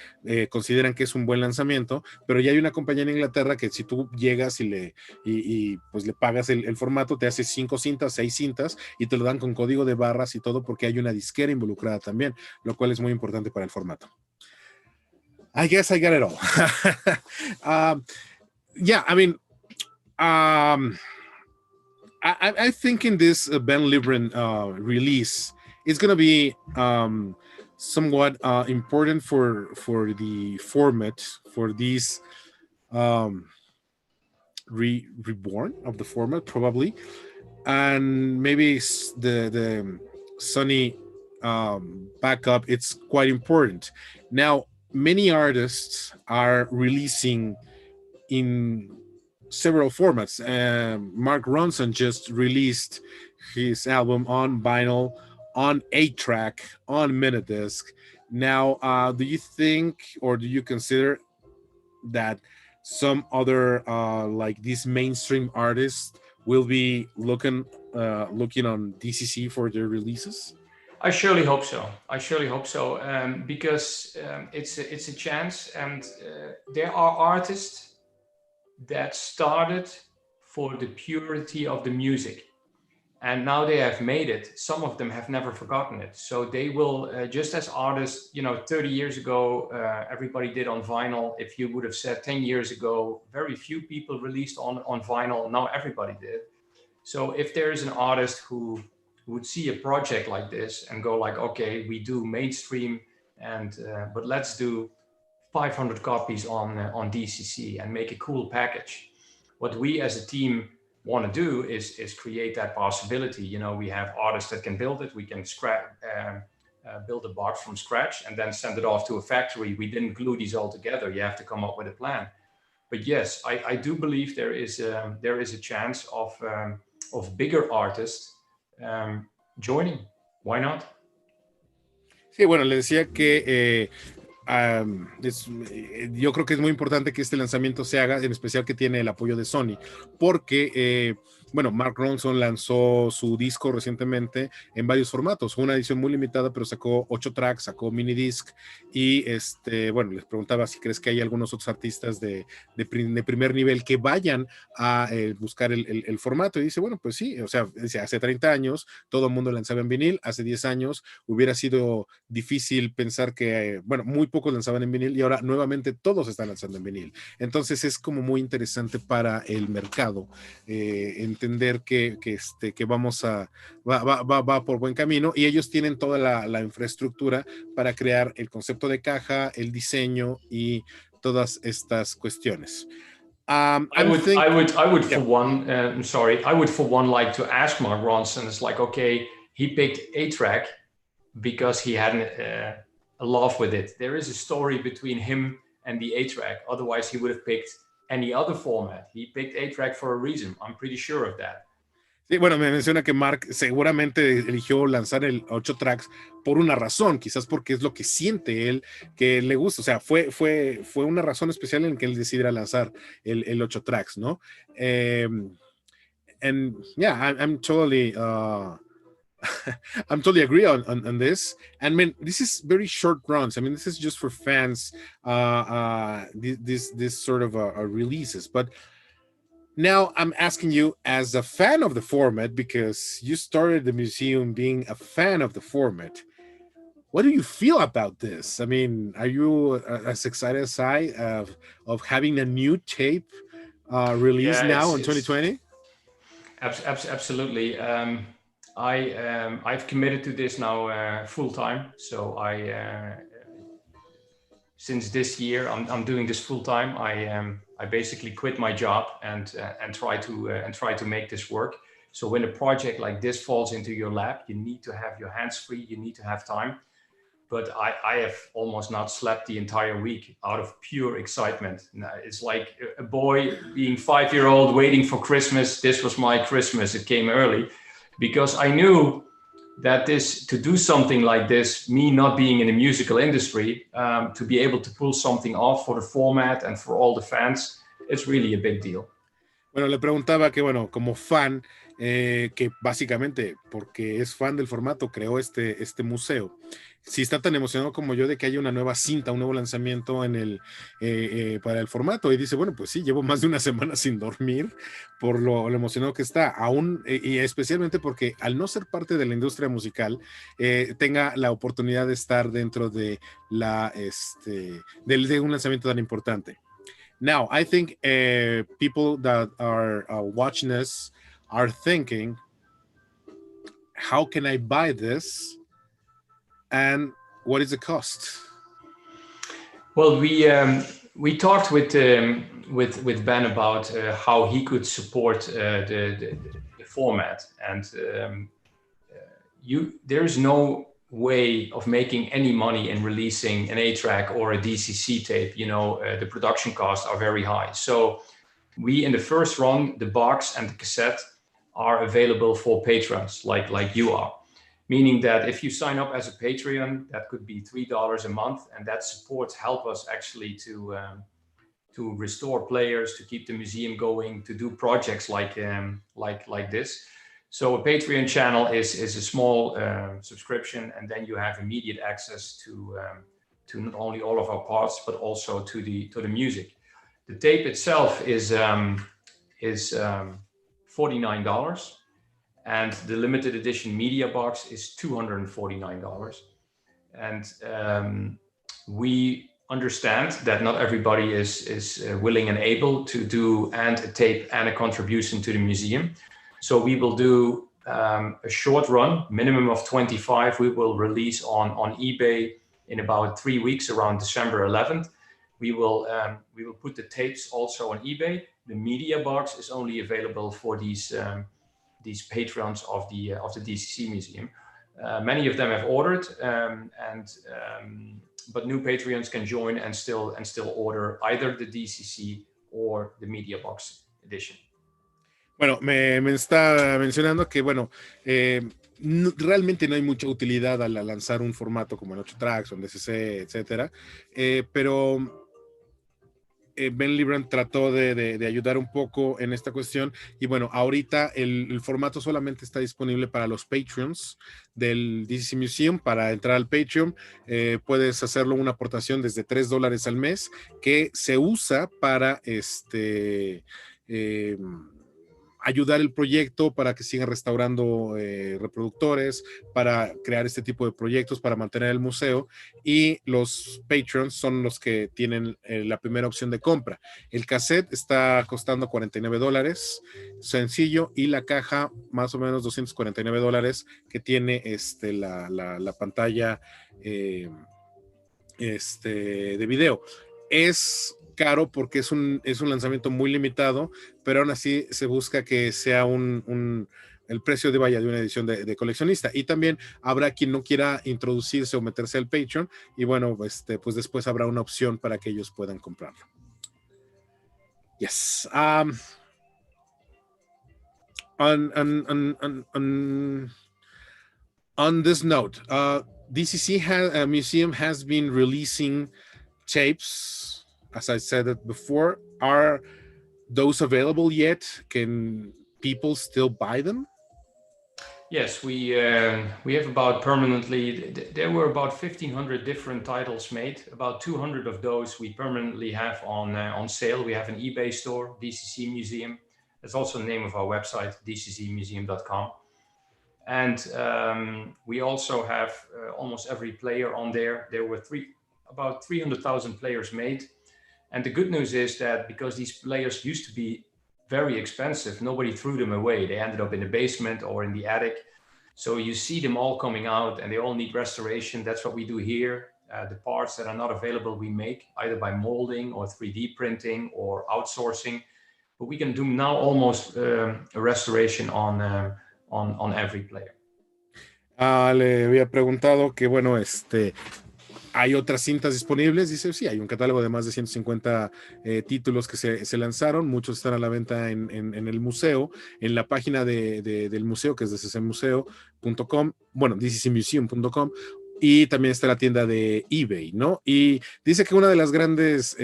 consideran que es un buen lanzamiento, pero ya hay una compañía en Inglaterra que si tú llegas y pues le pagas el formato, te hace 5 cintas, 6 cintas, y te lo dan con código de barras y todo, porque hay una disquera involucrada también, lo cual es muy importante para el formato. I guess I got it all. Yeah, I mean, I think in this Ben Libren release, it's going to be somewhat important for the format, for this reborn of the format, probably. And maybe the Sony backup, it's quite important. Now, many artists are releasing in several formats. Mark Ronson just released his album on vinyl, on 8-track, on minute disc. Now, do you think, or do you consider that some other like these mainstream artists will be looking on DCC for their releases? I surely hope so. I surely hope so, because it's a chance, and there are artists that started for the purity of the music, and now they have made it. Some of them have never forgotten it, so they will just as artists, 30 years ago, everybody did on vinyl. If you would have said 10 years ago, very few people released on vinyl. Now everybody did. So if there is an artist who would see a project like this and go like, okay, we do mainstream, and but let's do 500 copies on DCC and make a cool package. What we as a team want to do is create that possibility. We have artists that can build it. We can build a box from scratch and then send it off to a factory. We didn't glue these all together. You have to come up with a plan. But yes, I do believe there is a chance of bigger artists joining. Why not? Sí, bueno, le decía que yo creo que es muy importante que este lanzamiento se haga, en especial que tiene el apoyo de Sony, porque bueno, Mark Ronson lanzó su disco recientemente en varios formatos, una edición muy limitada, pero sacó 8 tracks, sacó mini disc, y bueno, les preguntaba si crees que hay algunos otros artistas de primer nivel que vayan a buscar el formato, y dice, bueno, pues sí, o sea, hace 30 años todo el mundo lanzaba en vinil, hace 10 años hubiera sido difícil pensar que, bueno, muy pocos lanzaban en vinil, y ahora nuevamente todos están lanzando en vinil. Entonces es como muy interesante para el mercado entender que va por buen camino, y ellos tienen toda la infraestructura para crear el concepto de caja, el diseño y todas estas cuestiones. I would for one, I would for one like to ask Mark Ronson. It's like, okay, he picked 8-track because he had a love with it. There is a story between him and the 8-track. Otherwise, he would have picked any other format. He picked 8-track for a reason. I'm pretty sure of that. Sí, bueno, me menciona que Mark seguramente eligió lanzar el 8 tracks por una razón, quizás porque es lo que siente él, que le gusta. O sea, fue una razón especial en que él decidiera lanzar el 8 tracks, ¿no? And yeah, I'm totally I'm totally agree on this. And I mean, this is very short runs. I mean, this is just for fans, this sort of releases. But now I'm asking you, as a fan of the format, because you started the museum being a fan of the format, what do you feel about this? I mean, are you as excited as I of having a new tape released now in 2020? Absolutely. I've committed to this now full time. So since this year, I'm doing this full time. I basically quit my job and try to make this work. So when a project like this falls into your lap, you need to have your hands free. You need to have time. But I have almost not slept the entire week out of pure excitement. It's like a boy being 5-year-old waiting for Christmas. This was my Christmas. It came early because I knew that to do something like this, me not being in the musical industry, to be able to pull something off for the format and for all the fans, it's really a big deal. Bueno, le preguntaba que, bueno, como fan, que básicamente, porque es fan del formato, creó este museo. Si está tan emocionado como yo de que haya una nueva cinta, un nuevo lanzamiento para el formato, y dice, bueno, pues sí, llevo más de una semana sin dormir por lo emocionado que está, aún, y especialmente porque al no ser parte de la industria musical, tenga la oportunidad de estar dentro de de un lanzamiento tan importante. Now, I think people that are watching us are thinking, how can I buy this? And what is the cost? Well, we talked with Ben about how he could support the format, and there's no way of making any money in releasing an 8-track or a DCC tape. You know, the production costs are very high. So we, in the first run, the box and the cassette are available for patrons like you are. Meaning that if you sign up as a Patreon, that could be $3 a month, and that supports help us actually to restore players, to keep the museum going, to do projects like this. So a Patreon channel is a small subscription, and then you have immediate access to not only all of our parts but also to the music. The tape itself is $49, and the limited edition media box is $249. And we understand that not everybody is willing and able to do and a tape and a contribution to the museum. So we will do a short run, minimum of 25. We will release on eBay in about 3 weeks, around December 11th. We will put the tapes also on eBay. The media box is only available for these patrons of the DCC museum. Many of them have ordered, but new Patreons can join and still order either the DCC or the media box edition. Bueno, me está mencionando que, bueno, realmente no hay mucha utilidad al lanzar un formato como el 8 tracks o el DCC, etcétera, pero Ben Libran trató de ayudar un poco en esta cuestión, y bueno, ahorita el formato solamente está disponible para los Patreons del DCC Museum. Para entrar al Patreon puedes hacerlo una aportación desde $3 al mes, que se usa para ayudar el proyecto, para que sigan restaurando reproductores, para crear este tipo de proyectos, para mantener el museo, y los Patreons son los que tienen la primera opción de compra. El cassette está costando $49, sencillo, y la caja más o menos $249, que tiene la pantalla de video. Es caro porque es un lanzamiento muy limitado, pero aún así se busca que sea el precio de una edición de coleccionista. Y también habrá quien no quiera introducirse o meterse al Patreon, y bueno, pues después habrá una opción para que ellos puedan comprarlo. Yes. On this note, DCC Museum has been releasing tapes. As I said it before, are those available yet? Can people still buy them? Yes, we have about permanently, there were about 1,500 different titles made. About 200 of those we permanently have on sale. We have an eBay store, DCC Museum. That's also the name of our website, dccmuseum.com. And we also have almost every player on there. There were about 300,000 players made. And the good news is that because these players used to be very expensive, nobody threw them away. They ended up in the basement or in the attic. So you see them all coming out, and they all need restoration. That's what we do here. The parts that are not available, we make either by molding or 3D printing or outsourcing. But we can do now almost a restoration on every player. Le había preguntado que, bueno, ¿hay otras cintas disponibles? Dice, sí, hay un catálogo de más de 150 títulos que se lanzaron. Muchos están a la venta en el museo, en la página del museo, que es dccmuseo.com, bueno, dccmuseum.com, y también está la tienda de eBay, ¿no? Y dice que una de las grandes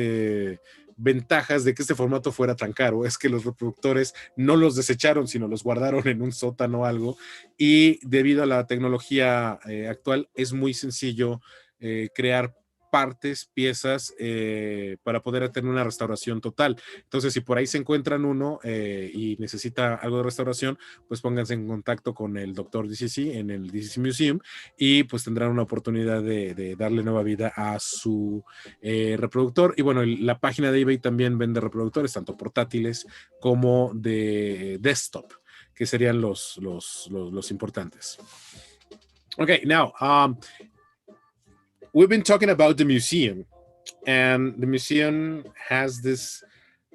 ventajas de que este formato fuera tan caro es que los reproductores no los desecharon, sino los guardaron en un sótano o algo, y debido a la tecnología actual es muy sencillo crear partes, piezas para poder tener una restauración total. Entonces, si por ahí se encuentran uno y necesita algo de restauración, pues pónganse en contacto con el Dr. DCC en el DCC Museum, y pues tendrán una oportunidad de darle nueva vida a su reproductor. Y bueno, la página de eBay también vende reproductores, tanto portátiles como de desktop, que serían los importantes. Okay, now, we've been talking about the museum, and the museum has this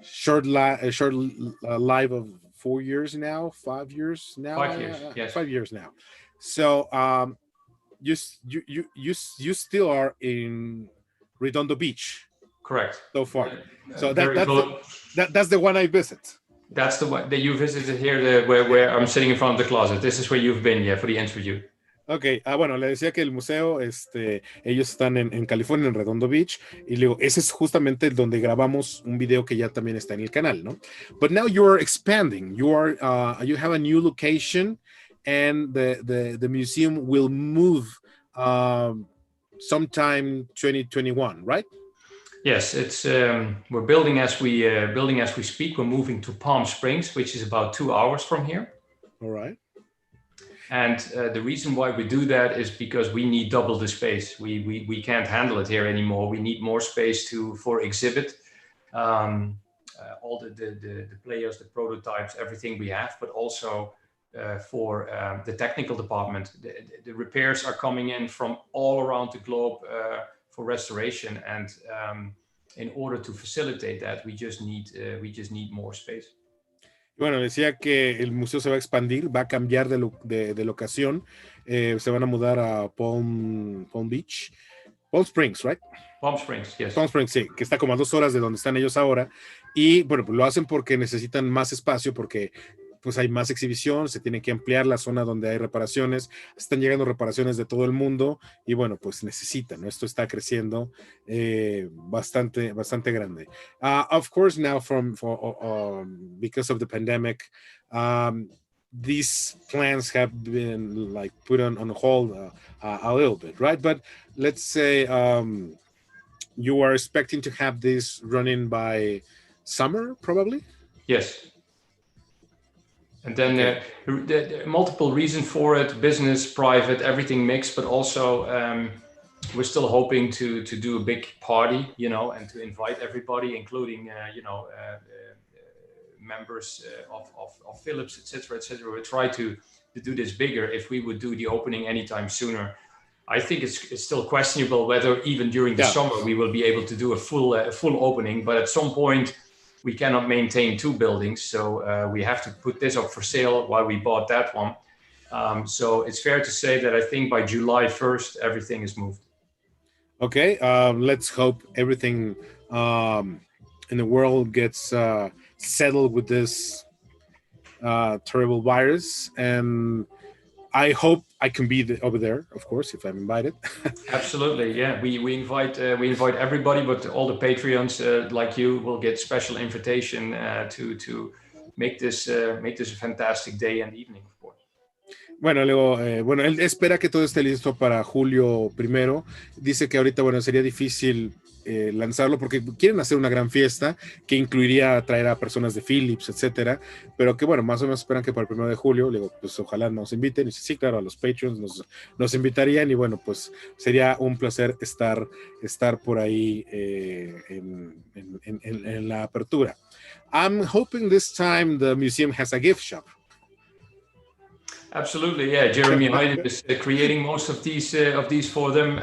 short life of 4 years now, 5 years now. 5 years, yes. 5 years now. So you still are in Redondo Beach. Correct. So far. So that's the one I visit. That's the one that you visited here, where I'm sitting in front of the closet. This is where you've been, yeah, for the interview. Ok, bueno, le decía que el museo, ellos están en California, en Redondo Beach, y le digo, ese es justamente donde grabamos un video que ya también está en el canal, ¿no? But now you're expanding, you have a new location, and the museum will move sometime 2021, right? Yes, it's we're building as we speak. We're moving to Palm Springs, which is about 2 hours from here. All right. And the reason why we do that is because we need double the space. We can't handle it here anymore. We need more space for exhibit all the players, the prototypes, everything we have, but also for the technical department. The repairs are coming in from all around the globe for restoration, and in order to facilitate that, we just need more space. Bueno, decía que el museo se va a expandir, va a cambiar de locación, se van a mudar a Palm Springs, right? Palm Springs, yes. Palm Springs, sí, que está como a 2 horas de donde están ellos ahora, y bueno, pues lo hacen porque necesitan más espacio, porque pues hay más exhibición, se tiene que ampliar la zona donde hay reparaciones, están llegando reparaciones de todo el mundo, y bueno, pues necesitan, ¿no? Esto está creciendo bastante grande. Of course, now because of the pandemic, these plans have been like put on hold a little bit, right? But let's say you are expecting to have this running by summer, probably? Yes. And then the multiple reasons for it: business, private, everything mixed. But also, we're still hoping to do a big party, and to invite everybody, including members of Philips, etc., etc. We try to do this bigger. If we would do the opening anytime sooner, I think it's still questionable whether even during the summer we will be able to do a full opening. But at some point, we cannot maintain 2 buildings, so we have to put this up for sale while we bought that one. So it's fair to say that I think by July 1st, everything is moved. Okay, let's hope everything in the world gets settled with this terrible virus, and I hope I can be over there, of course, if I'm invited. Absolutely, yeah. We invite everybody, but all the Patreons like you will get special invitation to make this a fantastic day and evening, of course. Bueno, luego, él espera que todo esté listo para julio 1. Dice que ahorita, bueno, sería difícil lanzarlo porque quieren hacer una gran fiesta que incluiría traer a personas de Philips, etcétera, pero que bueno, más o menos esperan que para el 1 de julio, le digo, pues ojalá nos inviten, y dice, sí, claro, a los Patreons nos invitarían, y bueno, pues sería un placer estar por ahí en la apertura. I'm hoping this time the museum has a gift shop. Absolutely, yeah. Jeremy Heide is creating most of these for them.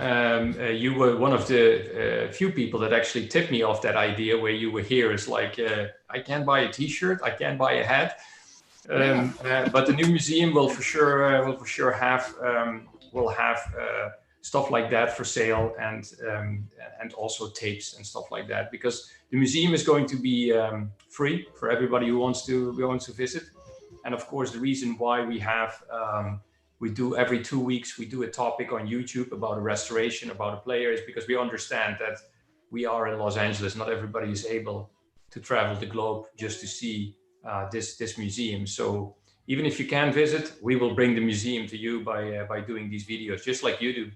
You were one of the few people that actually tipped me off that idea. Where you were here is like, I can't buy a T-shirt, I can't buy a hat, but the new museum will for sure have stuff like that for sale, and also tapes and stuff like that, because the museum is going to be free for everybody who wants to visit. And of course, the reason why we do every 2 weeks, we do a topic on YouTube about a restoration, about a player, is because we understand that we are in Los Angeles. Not everybody is able to travel the globe just to see this museum. So even if you can't visit, we will bring the museum to you by doing these videos, just like you do.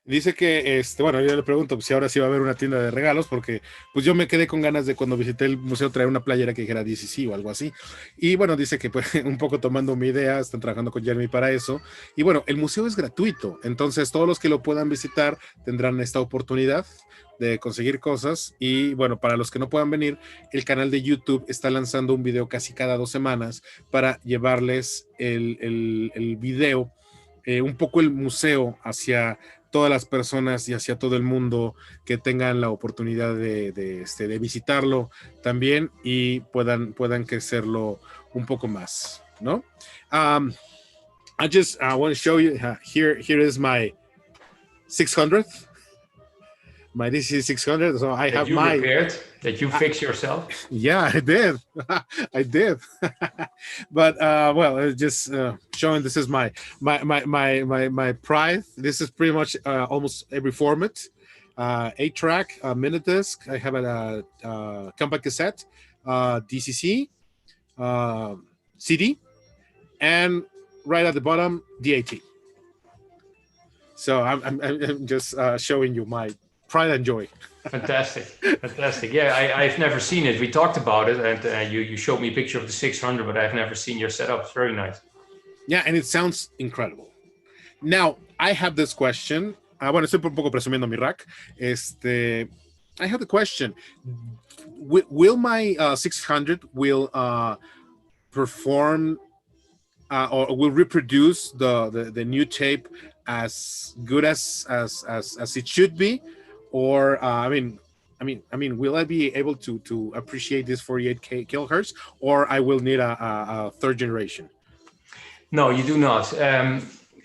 Dice que, bueno, yo le pregunto pues, si ahora sí va a haber una tienda de regalos, porque pues yo me quedé con ganas de cuando visité el museo traer una playera que dijera DCC o algo así. Y bueno, dice que pues, un poco tomando mi idea, están trabajando con Jeremy para eso. Y bueno, el museo es gratuito, entonces todos los que lo puedan visitar tendrán esta oportunidad de conseguir cosas. Y bueno, para los que no puedan venir, el canal de YouTube está lanzando un video casi cada 2 semanas para llevarles el video, un poco el museo hacia todas las personas y hacia todo el mundo que tengan la oportunidad de visitarlo también y puedan crecerlo un poco más, ¿no? I want to show you here is my 600th, my DCC 600. So I have my repaired, that you fixed yourself. Yeah, I did. I did. But well, just showing this is my pride. This is pretty much almost every format. 8-track, minute disc. I have a compact cassette, DCC, CD, and right at the bottom, DAT. So I'm just showing you my pride and joy. Fantastic. Yeah, I've never seen it. We talked about it, and you showed me a picture of the 600, but I've never seen your setup. It's very nice. Yeah, and it sounds incredible. Now, I have this question. Bueno, estoy un poco presumiendo mi rack. I have the question. Will my 600 perform or will reproduce the new tape as good as it should be? Or I mean, will I be able to appreciate this 48 kilohertz, or I will need a third generation? No, you do not.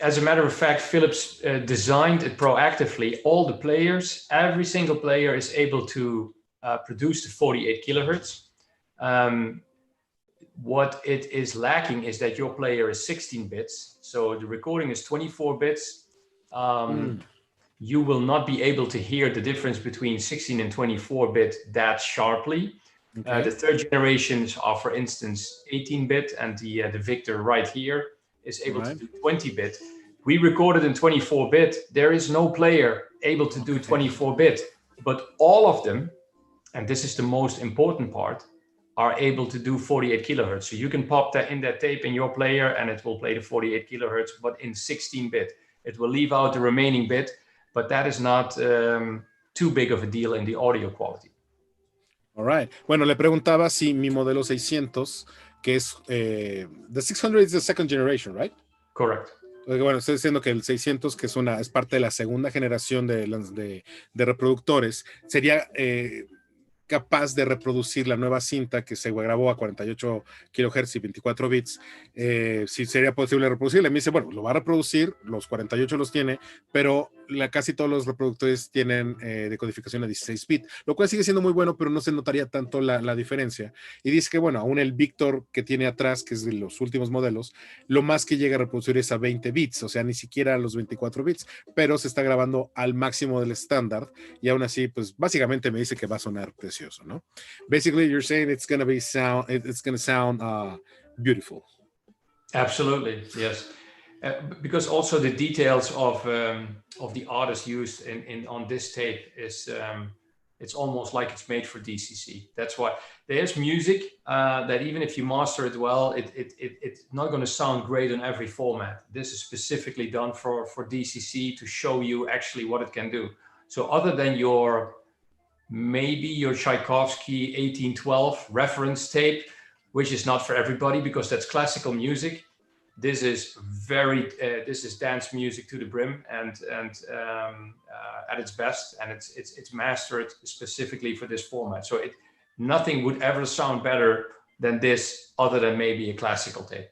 As a matter of fact, Philips designed it proactively. All the players, every single player is able to produce the 48 kilohertz. What it is lacking is that your player is 16 bits. So the recording is 24 bits. You will not be able to hear the difference between 16 and 24 bit that sharply. Okay. The third generations are, for instance, 18 bit, and the Victor right here is able to do 20 bit. We recorded in 24 bit. There is no player able to do 24 bit, but all of them, and this is the most important part, are able to do 48 kilohertz. So you can pop that in that tape in your player and it will play the 48 kilohertz, but in 16 bit. It will leave out the remaining bit, but that is not too big of a deal in the audio quality. All right. Bueno, le preguntaba si mi modelo 600, que es, the 600 is the second generation, right? Correct. Bueno, estoy diciendo que el 600, que es parte de la segunda generación de reproductores, sería capaz de reproducir la nueva cinta que se grabó a 48 kilohertz y 24 bits, si sería posible reproducirla. Me dice, bueno, lo va a reproducir, los 48 los tiene, pero casi todos los reproductores tienen decodificación a 16 bits, lo cual sigue siendo muy bueno, pero no se notaría tanto la diferencia. Y dice que, bueno, aún el Victor que tiene atrás, que es de los últimos modelos, lo más que llega a reproducir es a 20 bits, o sea, ni siquiera a los 24 bits, pero se está grabando al máximo del estándar, y aún así, pues, básicamente me dice que va a sonar precioso, ¿no? Basically, you're saying it's going to sound beautiful. Absolutely, yes. Because also the details of the artist used on this tape is it's almost like it's made for DCC. That's why there's music that even if you master it well, it's not going to sound great on every format. This is specifically done for DCC to show you actually what it can do. So other than maybe your Tchaikovsky 1812 reference tape, which is not for everybody because that's classical music. This is this is dance music to the brim and at its best, and it's mastered specifically for this format. So nothing would ever sound better than this, other than maybe a classical tape.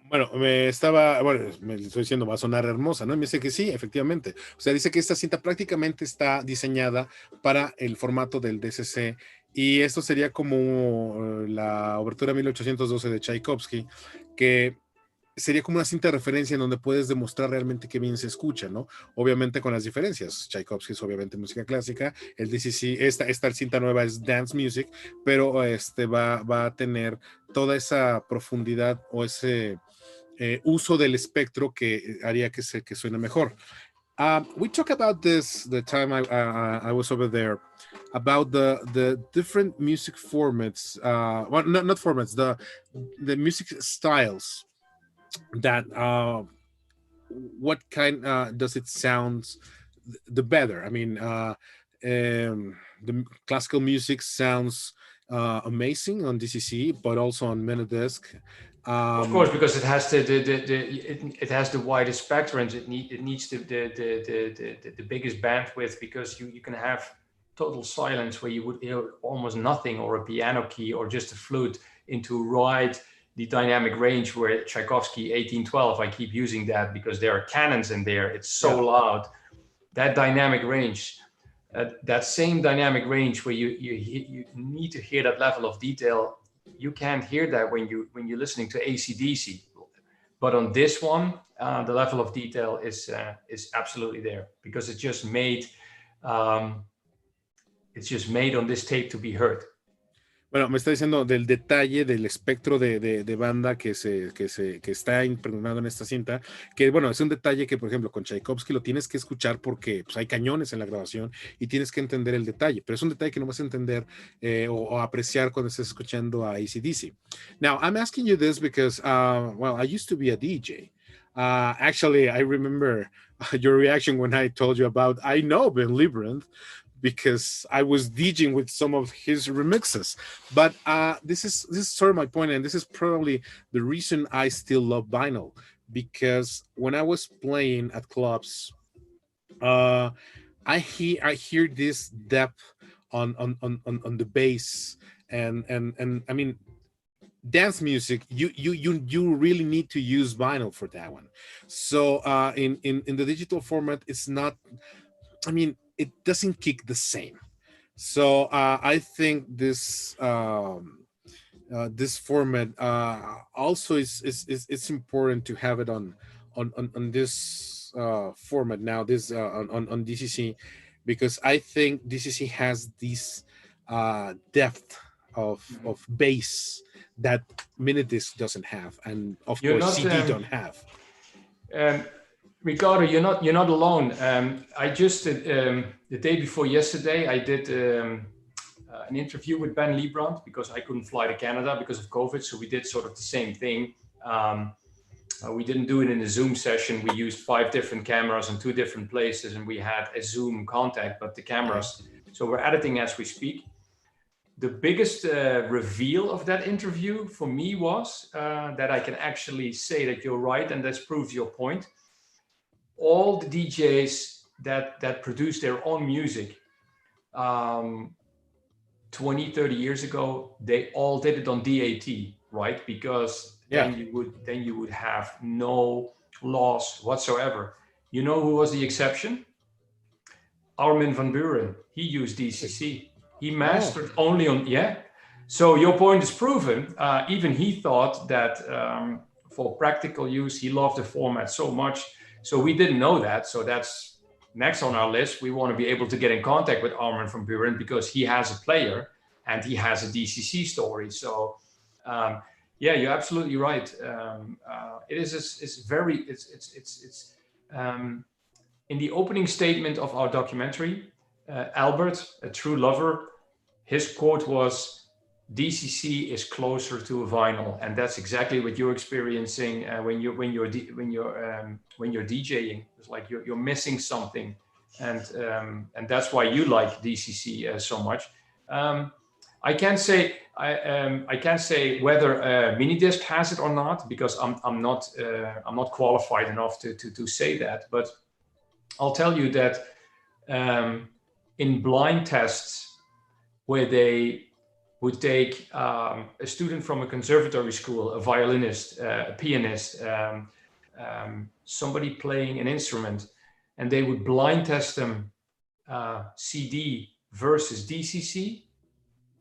Bueno, me estoy diciendo, va a sonar hermosa, ¿no? Y me dice que sí, efectivamente. O sea, dice que esta cinta prácticamente está diseñada para el formato del DCC, y esto sería como la obertura 1812 de Tchaikovsky, que sería como una cinta de referencia en donde puedes demostrar realmente qué bien se escucha, ¿no? Obviamente con las diferencias. Tchaikovsky es obviamente música clásica, el DCC, esta cinta nueva es dance music, pero va a tener toda esa profundidad o ese uso del espectro que haría que suene mejor. We talked about this the time I was over there, about the different music formats, well, not formats, the music styles that what kind does it sound the better? I mean, the classical music sounds amazing on DCC, but also on Minidisc. Of course, because it has it has the widest spectrum. It needs the biggest bandwidth, because you can have total silence where you would hear almost nothing, or a piano key or just a flute, into the dynamic range where Tchaikovsky 1812, I keep using that because there are cannons in there. It's so loud. That dynamic range, that same dynamic range where you need to hear that level of detail. You can't hear that when you're listening to AC/DC. But on this one, the level of detail is absolutely there because it's just made on this tape to be heard. Bueno, me está diciendo del detalle del espectro de banda que está impregnado en esta cinta, que bueno, es un detalle que, por ejemplo, con Tchaikovsky lo tienes que escuchar porque pues, hay cañones en la grabación y tienes que entender el detalle, pero es un detalle que no vas a entender o apreciar cuando estés escuchando a AC/DC. Now, I'm asking you this because, well, I used to be a DJ. Actually, I remember your reaction when I told you about I know Ben Librand, because I was DJing with some of his remixes. But this is sort of my point, and this is probably the reason I still love vinyl, because when I was playing at clubs, I hear this depth on the bass, and I mean, dance music, you really need to use vinyl for that one. So in the digital format, it's not, I mean, it doesn't kick the same. So I think this this format also it's important to have it on this format now, this on DCC, because I think DCC has this depth of bass that Minidisc doesn't have, and of course CD don't have. Ricardo, you're not alone. I just the day before yesterday, I did an interview with Ben Librand because I couldn't fly to Canada because of COVID. So we did sort of the same thing. We didn't do it in a Zoom session. We used 5 different cameras in 2 different places, and we had a Zoom contact, but the cameras. So we're editing as we speak. The biggest reveal of that interview for me was that I can actually say that you're right, and this proves your point. All the DJs that produce their own music 20, 30 years ago, they all did it on DAT, right? Because then you would have no loss whatsoever. You know who was the exception? Armin van Buuren. He used DCC. He mastered only on, So your point is proven. Even he thought that for practical use, he loved the format so much. So we didn't know that. So that's next on our list. We want to be able to get in contact with Armin van Buuren because he has a player and he has a DCC story. So you're absolutely right. It's in the opening statement of our documentary, Albert, a true lover, his quote was, DCC is closer to a vinyl, and that's exactly what you're experiencing when you're DJing. It's like you're missing something, and that's why you like DCC so much. I can't say whether Minidisc has it or not because I'm not qualified enough to say that. But I'll tell you that in blind tests where they would take a student from a conservatory school, a violinist, a pianist, somebody playing an instrument, and they would blind test them CD versus DCC,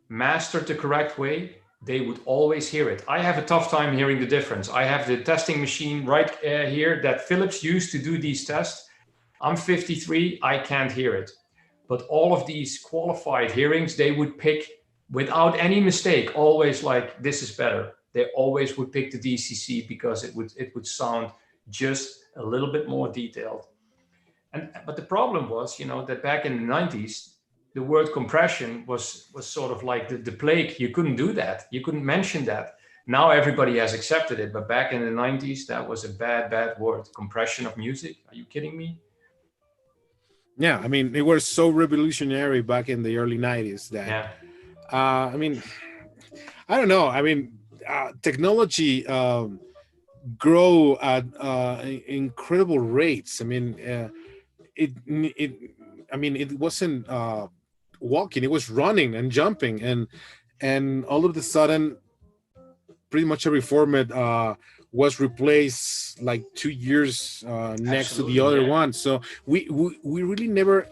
mastered the correct way, they would always hear it. I have a tough time hearing the difference. I have the testing machine right here that Philips used to do these tests. I'm 53, I can't hear it. But all of these qualified hearings, they would pick without any mistake, always like, this is better. They always would pick the DCC because it would sound just a little bit more detailed. But the problem was, that back in the 90s, the word compression was sort of like the plague. You couldn't do that. You couldn't mention that. Now everybody has accepted it. But back in the 90s, that was a bad word. Compression of music. Are you kidding me? Yeah, I mean, it was so revolutionary back in the early 90s that, I mean, I don't know. I mean, technology grow at incredible rates. I mean, it wasn't walking; it was running and jumping, and all of a sudden, pretty much every format was replaced like 2 years next to the other one. So we really never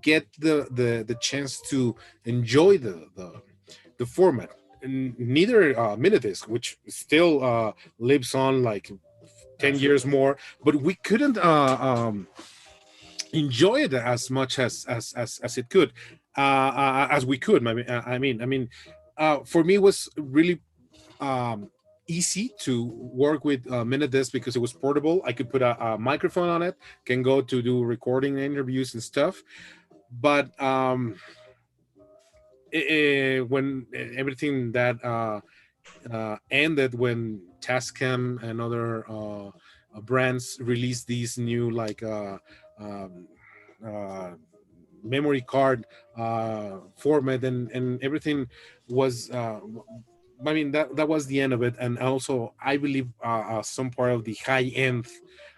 get the chance to enjoy the format. And neither Minidisc, which still lives on like 10 years more, but we couldn't enjoy it as much as it could, as we could. I mean, for me, it was really easy to work with Minidisc because it was portable. I could put a microphone on it, can go to do recording interviews and stuff. But when everything that ended, when Tascam and other brands released these new like memory card format, and everything was I mean, that was the end of it. And also I believe some part of the high-end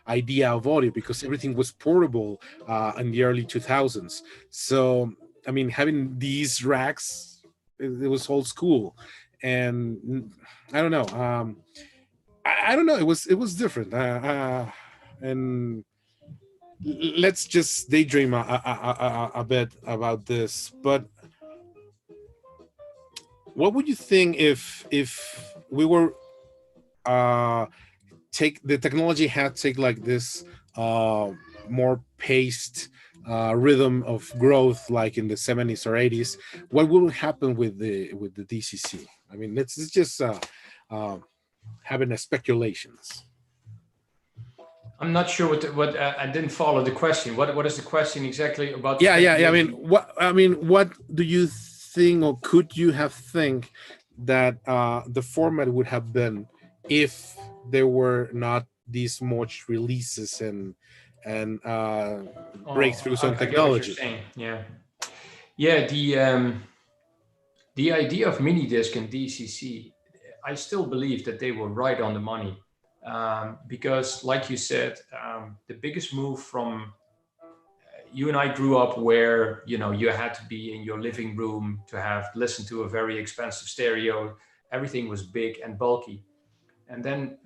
idea of audio, because everything was portable in the early 2000s. So I mean, having these racks, it was old school. And I don't know, I don't know, it was different, and let's just daydream a bit about this. But what would you think if we were take the technology had take like this more paced rhythm of growth, like in the 70s or 80s? What will happen with the DCC? I mean, it's just having a speculations. I'm not sure what I didn't follow the question. What is the question exactly about? Yeah. I mean, what do you think, or could you have think that the format would have been if there were not these much releases and breakthroughs on technology? The idea of Minidisc and DCC, I still believe that they were right on the money, because, like you said, the biggest move from you and I grew up where you had to be in your living room to listen to a very expensive stereo. Everything was big and bulky. And then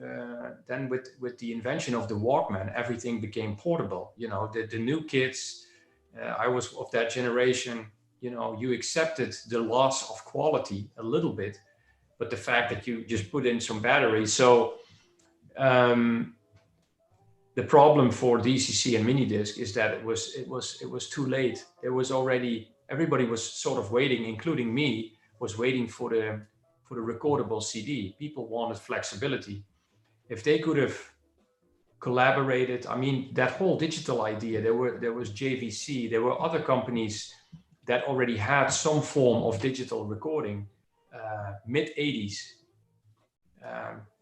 with the invention of the Walkman, everything became portable. The new kids, I was of that generation, you accepted the loss of quality a little bit, but the fact that you just put in some batteries. So the problem for DCC and Minidisc is that it was too late. There was already, everybody was sort of waiting, including me, was waiting for the recordable CD. People wanted flexibility. If they could have collaborated, I mean, that whole digital idea, there was JVC, there were other companies that already had some form of digital recording, mid-80s.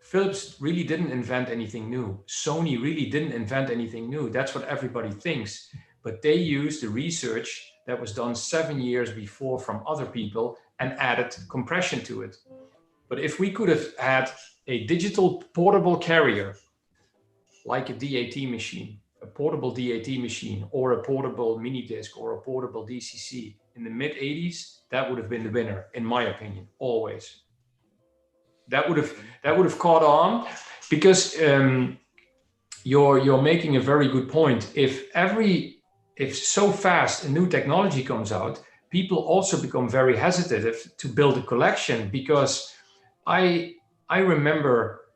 Philips really didn't invent anything new. Sony really didn't invent anything new. That's what everybody thinks. But they used the research that was done 7 years before from other people and added compression to it. But if we could have had a digital portable carrier, like a DAT machine, a portable DAT machine, or a portable Minidisc, or a portable DCC in the mid-80s, that would have been the winner, in my opinion, always. That would have caught on, because you're making a very good point. If so fast a new technology comes out, people also become very hesitant to build a collection. Because I remember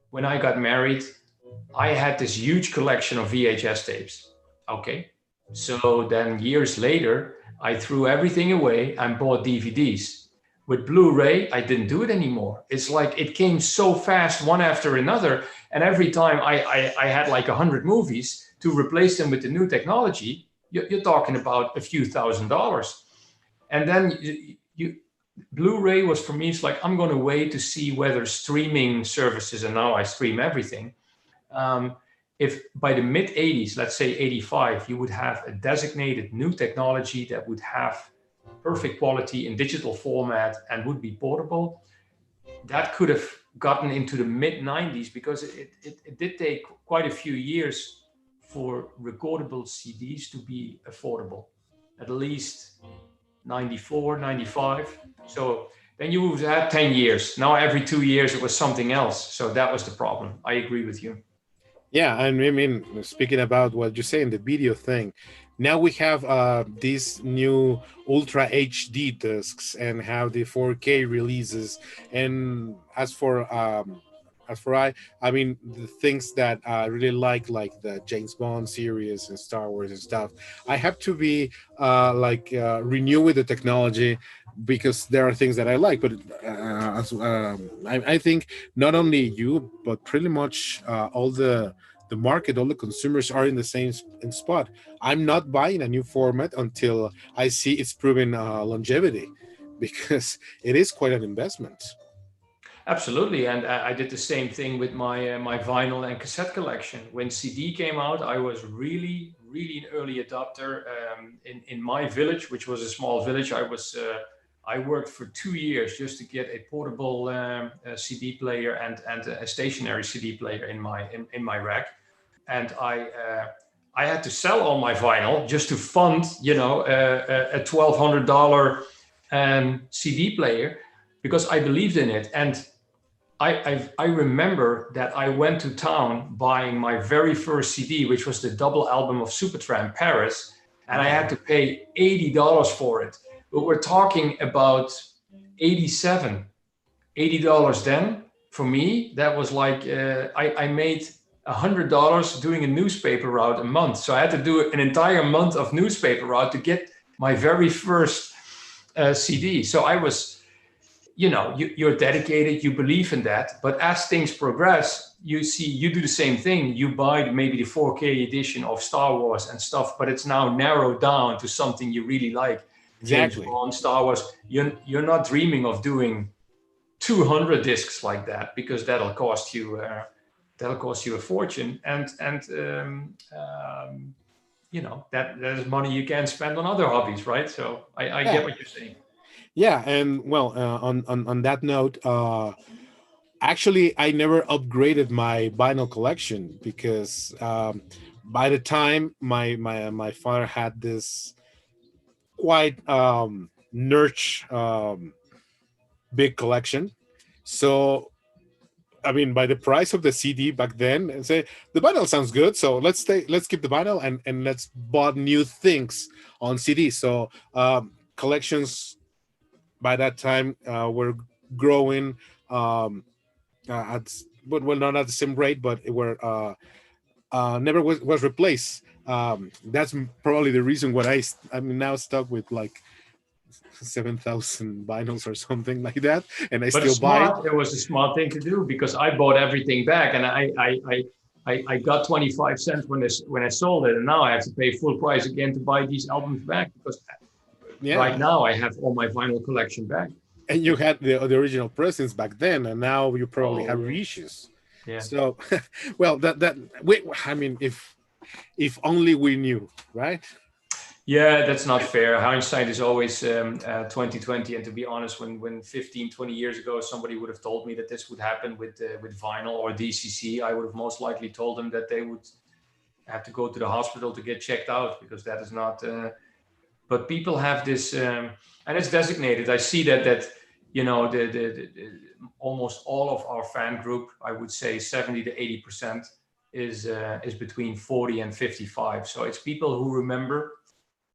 when I got married, I had this huge collection of VHS tapes. Okay, so then years later, I threw everything away and bought DVDs. With Blu-ray, I didn't do it anymore. It's like it came so fast, one after another. And every time I had like 100 movies, to replace them with the new technology, you're talking about a few $1,000s. And then Blu-ray was, for me, it's like, I'm going to wait to see whether streaming services, and now I stream everything. If by the mid-80s, let's say 85, you would have a designated new technology that would have perfect quality in digital format and would be portable, that could have gotten into the mid-90s, because it did take quite a few years for recordable CDs to be affordable, at least 94, 95. So then you would have 10 years. Now every 2 years it was something else. So that was the problem. I agree with you. Yeah, and I mean, speaking about what you say in the video thing, now we have these new Ultra HD discs and have the 4K releases. And as for I mean, the things that I really like the James Bond series and Star Wars and stuff, I have to be renew with the technology because there are things that I like. But I think not only you, but pretty much all the market, all the consumers are in the same spot. I'm not buying a new format until I see it's proven longevity, because it is quite an investment. Absolutely, and I did the same thing with my vinyl and cassette collection. When CD came out, I was really an early adopter. In my village, which was a small village, I worked for 2 years just to get a portable CD player and a stationary CD player in my rack, and I had to sell all my vinyl just to fund a $1,200 CD player, because I believed in it. And I remember that I went to town buying my very first CD, which was the double album of Supertramp Paris, and I had to pay $80 for it. But we're talking about $80 then. For me, that was like I made $100 doing a newspaper route a month. So I had to do an entire month of newspaper route to get my very first CD. So I was, you're dedicated, you believe in that. But as things progress, you do the same thing. You buy maybe the 4K edition of Star Wars and stuff, but it's now narrowed down to something you really like. Exactly. James Bond, Star Wars. You're not dreaming of doing 200 discs like that, because that'll cost you a fortune. And that is money you can spend on other hobbies, right? So I get what you're saying. Yeah, and well, on that note, actually, I never upgraded my vinyl collection because by the time my father had this quite big collection, so I mean, by the price of the CD back then, and say the vinyl sounds good, so let's keep the vinyl and let's buy new things on CD. So collections by that time were growing at, but well, not at the same rate, but it were never was replaced. That's probably the reason why I'm now stuck with like 7,000 vinyls or something like that, and I still buy it. It was a smart thing to do, because I bought everything back, and I got 25 cents when I sold it, and now I have to pay full price again to buy these albums back, because right now I have all my vinyl collection back. And you had the original presents back then, and now you probably have reissues. Yeah. So, well, I mean, if only we knew, right? Yeah, that's not fair. Hindsight is always 2020. And to be honest, when 15, 20 years ago, somebody would have told me that this would happen with vinyl or DCC, I would have most likely told them that they would have to go to the hospital to get checked out, because that is not. But people have this, and it's designated. I see that the almost all of our fan group, I would say 70 to 80% is between 40 and 55. So it's people who remember,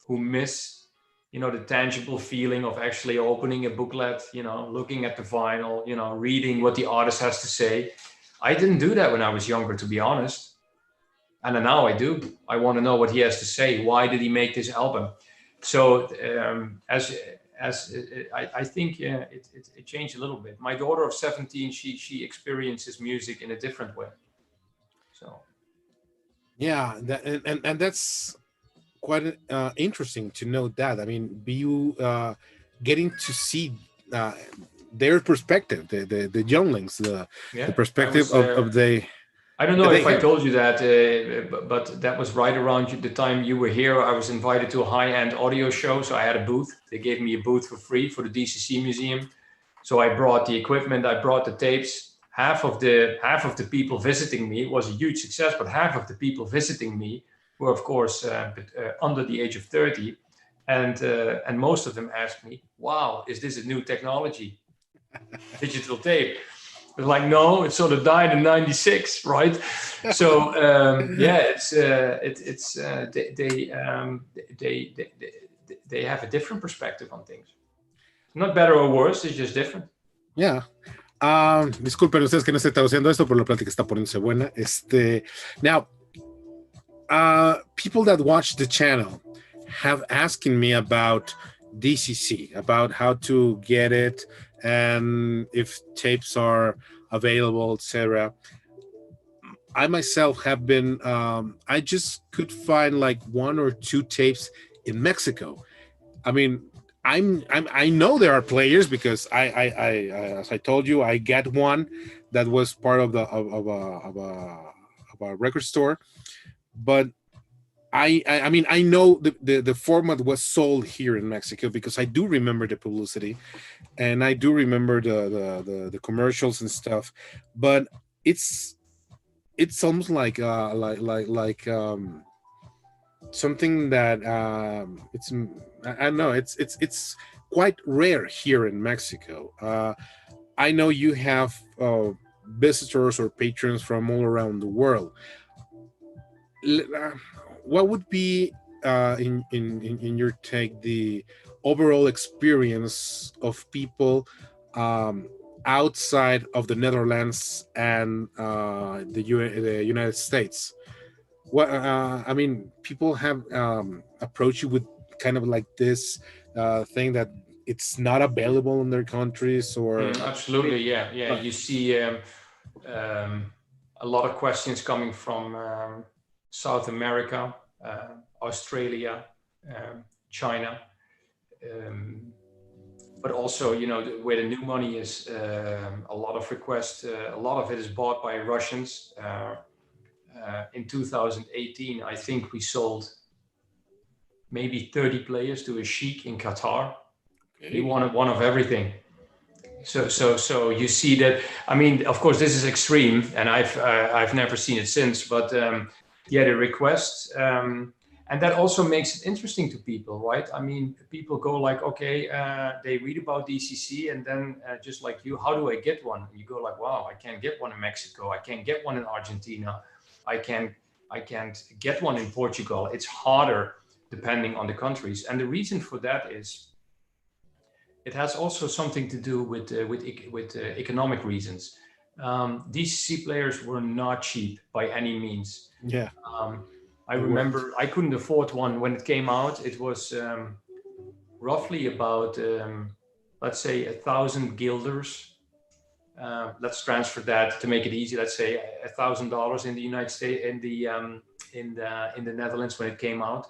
who miss, the tangible feeling of actually opening a booklet, looking at the vinyl, reading what the artist has to say. I didn't do that when I was younger, to be honest. And now I do. I want to know what he has to say. Why did he make this album? So I think it changed a little bit. My daughter of 17, she experiences music in a different way. So. Yeah, and that's quite interesting to know that. I mean, you getting to see their perspective, the younglings, the perspective of the. I don't know if I told you that, but that was right around the time you were here. I was invited to a high-end audio show, so I had a booth. They gave me a booth for free for the DCC Museum. So I brought the equipment, I brought the tapes. Half of the people visiting me, it was a huge success, but half of the people visiting me were, of course, under the age of 30. And most of them asked me, wow, is this a new technology? digital tape. It's like, no, it sort of died in '96, right? So they have a different perspective on things. Not better or worse, it's just different. Yeah. Disculpen ustedes que no esté traduciendo esto, pero la plática está poniéndose buena. Now, people that watch the channel have asking me about DCC, about how to get it, and if tapes are available, etc. I myself have been, I just could find like 1 or 2 tapes in Mexico. I mean, I know there are players because I as I told you, I get one that was part of a record store, but I mean, I know the format was sold here in Mexico because I do remember the publicity, and I do remember the commercials and stuff, but it's almost like something that it's, I don't know, it's quite rare here in Mexico. I know you have visitors or patrons from all around the world. What would be in your take the overall experience of people outside of the Netherlands and the United States? What I mean, people have approached you with kind of like this thing that it's not available in their countries, or absolutely, yeah. You see a lot of questions coming from South America, Australia, China, but also, you know, where the new money is, a lot of requests, a lot of it is bought by Russians. In 2018, I think we sold maybe 30 players to a sheik in Qatar. Okay. He wanted one of everything. So you see that. I mean, of course, this is extreme, and I've never seen it since. But yeah, the requests, and that also makes it interesting to people, right? I mean, people go like, okay, they read about DCC, and then just like you, how do I get one? And you go like, wow, I can't get one in Mexico. I can't get one in Argentina. I can't get one in Portugal. It's harder depending on the countries, and the reason for that is it has also something to do with economic reasons. DCC players were not cheap by any means. Yeah. I remember I couldn't afford one when it came out. It was roughly about let's say 1,000 guilders. Let's transfer that to make it easy. Let's say $1,000 in the United States, in the Netherlands when it came out.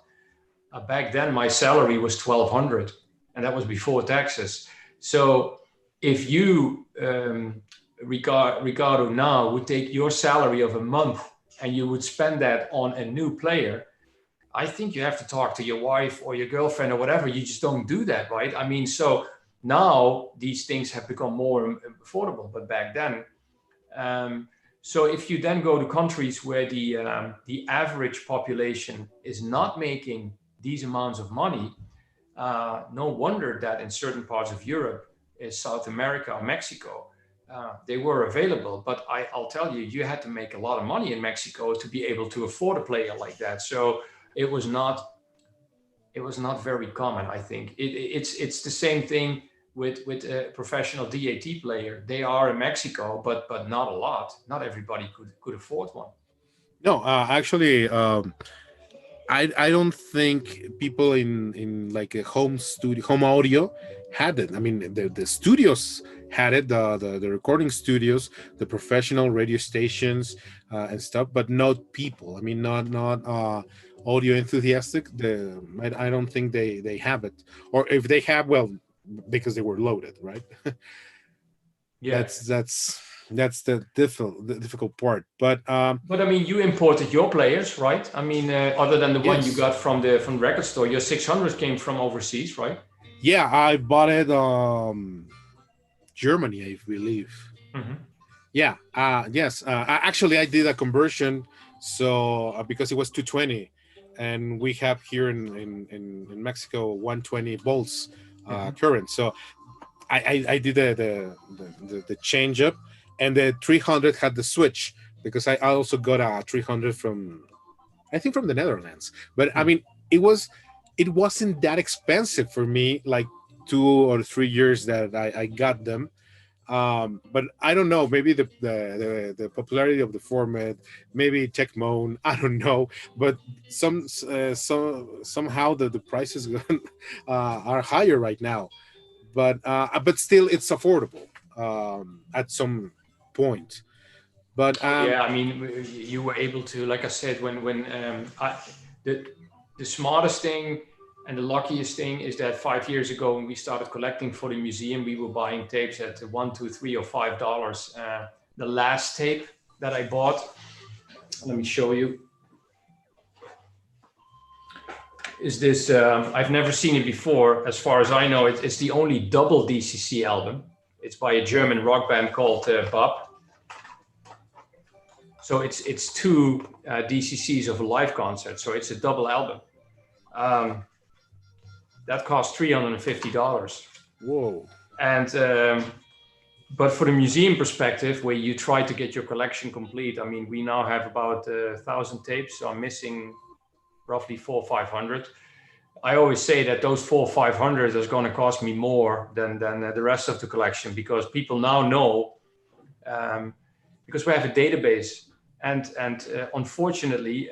Back then, my salary was $1,200, and that was before taxes. So, if you, Ricardo, now would take your salary of a month and you would spend that on a new player, I think you have to talk to your wife or your girlfriend or whatever. You just don't do that, right? I mean, so. Now these things have become more affordable, but back then, so if you then go to countries where the average population is not making these amounts of money, no wonder that in certain parts of Europe, South America or Mexico, they were available. But I'll tell you, you had to make a lot of money in Mexico to be able to afford a player like that. So it was not very common. I think it's the same thing with a professional DAT player. They are in Mexico, but not a lot. Not everybody could afford one. No, actually, I don't think people in like a home audio had it. I mean, the studios had it, the recording studios, the professional radio stations and stuff, but not people. I mean, not audio enthusiastic. I don't think they have it, or if they have, well, because they were loaded, right? Yeah, that's the difficult part. But I mean, you imported your players, right? I mean, other than the one you got from the record store, your 600 came from overseas, right? Yeah, I bought it Germany, I believe. Mm-hmm. Yeah. Yes. Actually, I did a conversion, so because it was 220, and we have here in Mexico 120 volts current. So I did the change up, and the 300 had the switch because I also got a 300 from, I think, from the Netherlands. But I mean, it wasn't that expensive for me, like 2 or 3 years that I got them. But I don't know, maybe the popularity of the format, maybe Tecmon, I don't know, but somehow the prices are higher right now, but still it's affordable at some point. But Yeah, I mean, you were able to, like I said, the smartest thing and the luckiest thing is that 5 years ago when we started collecting for the museum, we were buying tapes at $1, $2, $3, or $5. The last tape that I bought, let me show you, is this. I've never seen it before. As far as I know, it's the only double DCC album. It's by a German rock band called Bab. So it's two DCCs of a live concert. So it's a double album. That cost $350. whoa. And but for the museum perspective, where you try to get your collection complete, I mean, we now have about 1,000 tapes. So I'm missing roughly 400 or 500. I always say that those 400 or 500 is going to cost me more than the rest of the collection, because people now know, because we have a database. And unfortunately,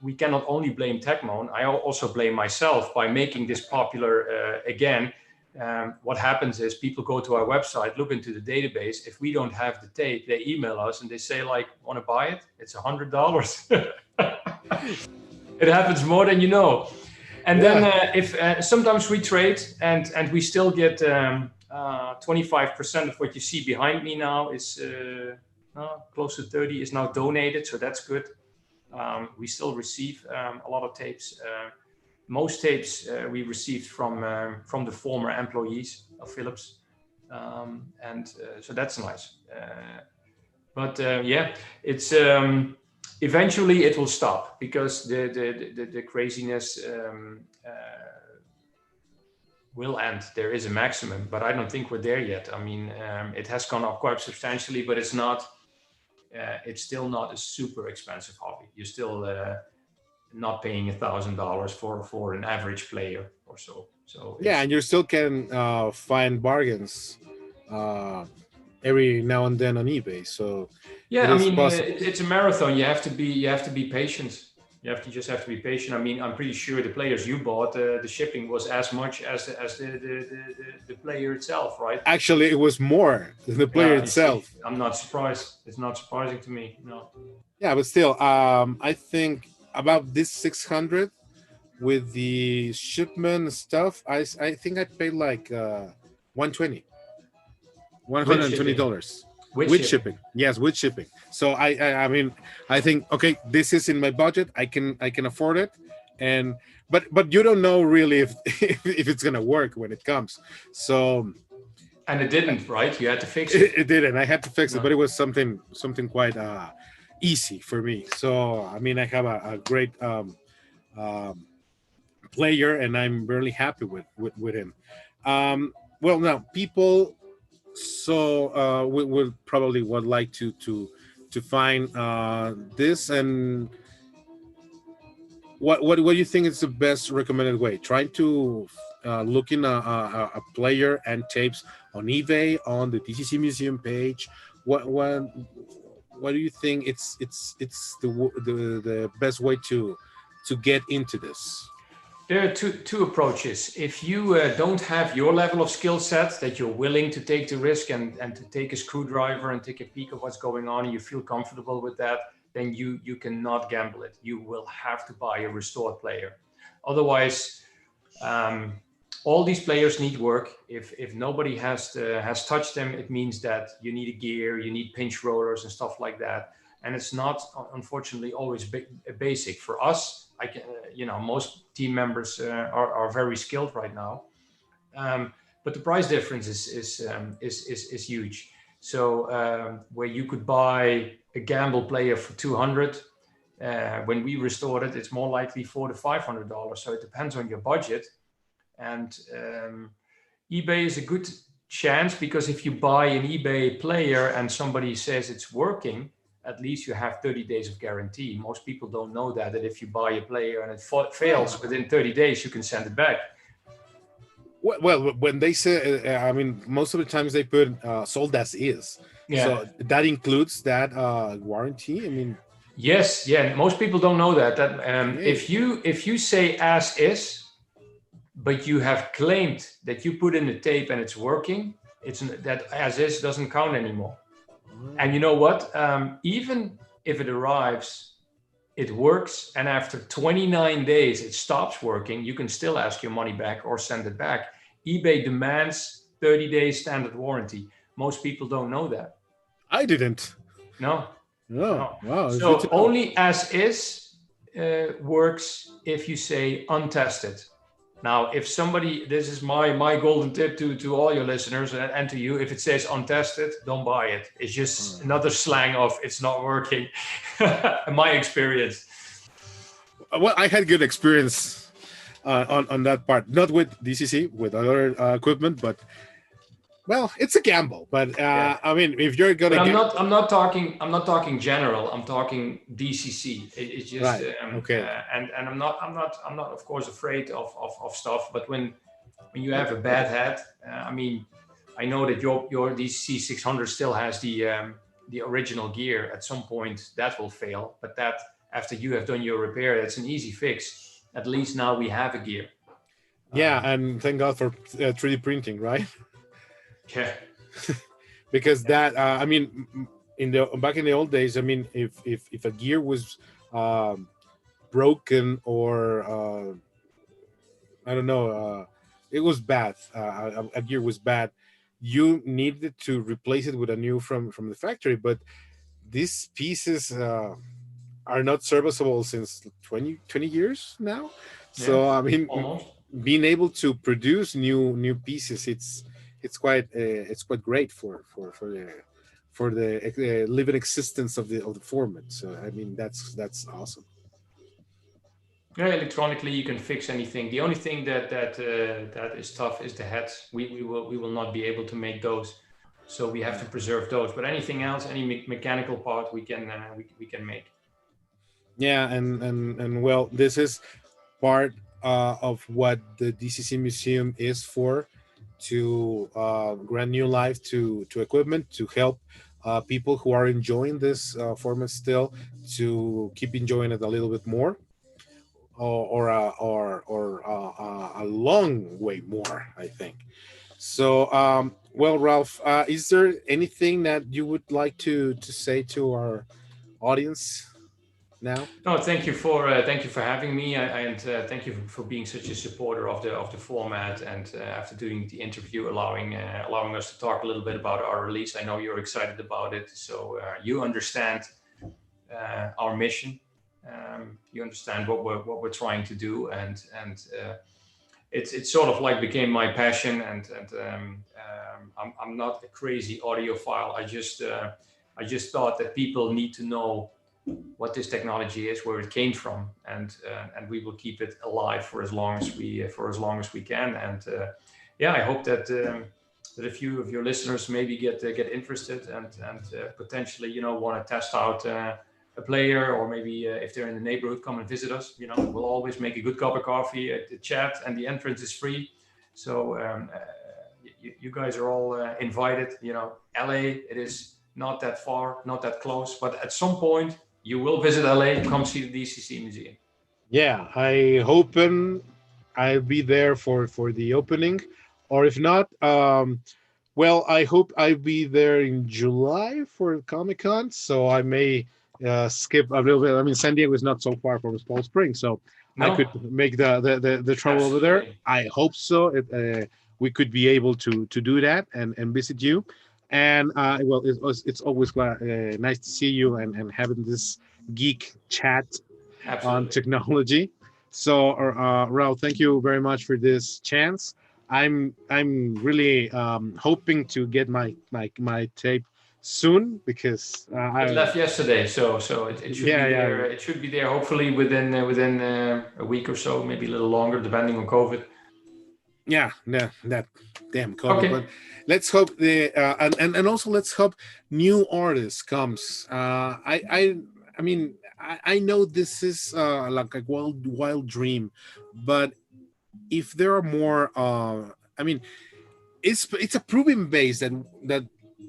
we cannot only blame Tecmon. I also blame myself by making this popular again. What happens is people go to our website, look into the database. If we don't have the tape, they email us and they say, like, want to buy it? It's $100. It happens more than you know. And then if sometimes we trade and we still get 25% of what you see behind me now is close to 30 is now donated, so that's good. We still receive a lot of tapes. Most tapes we received from the former employees of Philips, and so that's nice. But yeah, it's eventually it will stop, because the craziness will end. There is a maximum, but I don't think we're there yet. I mean, it has gone up quite substantially, but it's not. It's still not a super expensive hobby. You're still not paying $1,000 for an average player or so. So yeah, and you still can find bargains every now and then on eBay. So yeah, I mean, it's a marathon. You have to be patient. You just have to be patient. I mean, I'm pretty sure the players you bought, the shipping was as much as the player itself, right? Actually, it was more than the player itself. See, I'm not surprised. It's not surprising to me. No. Yeah, but still, I think about this 600 with the shipment stuff. I think I paid like $120. $120 with shipping. Yes, with shipping. So I mean, I think, okay, this is in my budget. I can afford it, and but you don't know really if it's gonna work when it comes. So. And it didn't, right? You had to fix it. It didn't. I had to fix it, but it was something quite easy for me. So I mean, I have a great player, and I'm really happy with him. Well, now people. So we will probably would like to find this, and what do you think is the best recommended way? Trying to look in a player and tapes on eBay, on the DCC Museum page. What do you think it's the best way to get into this? There are two approaches. If you don't have your level of skill set, that you're willing to take the risk and to take a screwdriver and take a peek of what's going on, and you feel comfortable with that, then you cannot gamble it. You will have to buy a restored player. Otherwise, all these players need work. If nobody has touched them, it means that you need a gear, you need pinch rollers and stuff like that. And it's not, unfortunately, always basic. For us, most team members are very skilled right now, but the price difference is huge. So where you could buy a gamble player for $200, when we restored it, it's more likely $400 to $500. So it depends on your budget, and eBay is a good chance, because if you buy an eBay player and somebody says it's working, at least you have 30 days of guarantee. Most people don't know that if you buy a player and it fails within 30 days, you can send it back. Well, when they say, I mean, most of the times they put sold as is. Yeah. So that includes that warranty. I mean, yes, yeah. Most people don't know that. If you say as is, but you have claimed that you put in the tape and it's working, it's that as is doesn't count anymore. And you know what? Even if it arrives, it works, and after 29 days it stops working, you can still ask your money back or send it back. eBay demands 30 days standard warranty. Most people don't know that. I didn't. No. Wow. So only as is works if you say untested. Now, if somebody, this is my golden tip to all your listeners and to you, if it says untested, don't buy it. It's just another slang of it's not working. In my experience. Well, I had good experience on that part, not with DCC, with other equipment, but well, it's a gamble. But I mean, if you're gonna, I'm not talking general. I'm talking DCC. It's just right. Okay. And I'm not of course afraid of stuff. But when you have a bad head, I mean, I know that your DCC 600 still has the original gear. At some point, that will fail. But that after you have done your repair, that's an easy fix. At least now we have a gear. Yeah, and thank God for 3D printing, right? Yeah. Because that I mean, back in the old days, I mean, if a gear was broken or I don't know, it was bad, a gear was bad, you needed to replace it with a new from the factory. But these pieces are not serviceable since 20 years now. So I mean, almost. Being able to produce new pieces, it's quite great for the living existence of the format. So I mean, that's awesome. Yeah, electronically you can fix anything. The only thing that is tough is the heads. We will not be able to make those, so we have to preserve those. But anything else, any mechanical part, we can make. Yeah, and well, this is part of what the DCC Museum is for, to grant new life to equipment, to help people who are enjoying this format still to keep enjoying it a little bit more, or a long way more, I think. So well, Ralf, is there anything that you would like to say to our audience now? No, thank you for having me, and thank you for being such a supporter of the format, and after doing the interview, allowing us to talk a little bit about our release. I know you're excited about it, so you understand our mission. You understand what we're trying to do, and it's sort of like became my passion. And I'm not a crazy audiophile. I just thought that people need to know what this technology is, where it came from, and we will keep it alive for as long as we can. And yeah, I hope that a few of your listeners maybe get interested and potentially want to test out a player, or maybe if they're in the neighborhood, come and visit us. We'll always make a good cup of coffee at the chat, and the entrance is free. So you guys are all invited. LA, it is not that far, not that close, but at some point you will visit LA, come see the DCC Museum. Yeah, I hope I'll be there for the opening, or if not, well, I hope I'll be there in July for Comic-Con, so I may skip a little bit. I mean, San Diego is not so far from Palm Springs, so no. I could make the travel over there. I hope so. We could be able to do that and visit you. And well, it's always nice to see you and having this geek chat on technology. So Ralf, thank you very much for this chance. I'm really hoping to get my tape soon, because it left yesterday, so it should be there. It should be there hopefully within a week or so, maybe a little longer, depending on COVID. Yeah, that damn COVID. Okay. But let's hope and also let's hope new artists comes. I mean I know this is like a wild dream, but if there are more, I mean, it's a proven base that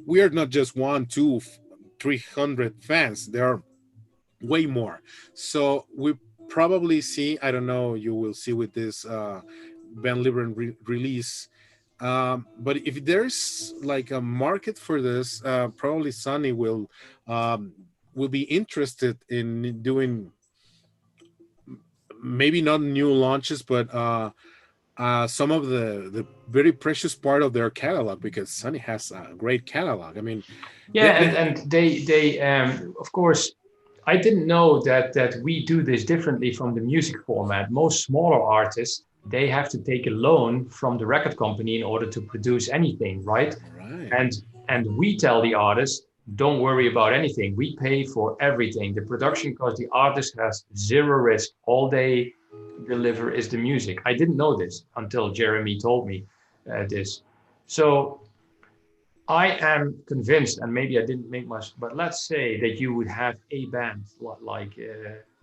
we are not just one, two, 300 fans. There are way more. So we probably see. I don't know. You will see with this Van Liberen release. But if there's like a market for this, probably Sonny will be interested in doing maybe not new launches, but some of the very precious part of their catalog, because Sony has a great catalog. I mean, Yeah, and they of course, I didn't know that we do this differently from the music format. Most smaller artists, they have to take a loan from the record company in order to produce anything, right? right. And we tell the artist, don't worry about anything. We pay for everything. The production cost, the artist has zero risk. All they deliver is the music. I didn't know this until Jeremy told me this. So I am convinced, and maybe I didn't make much, but let's say that you would have a band like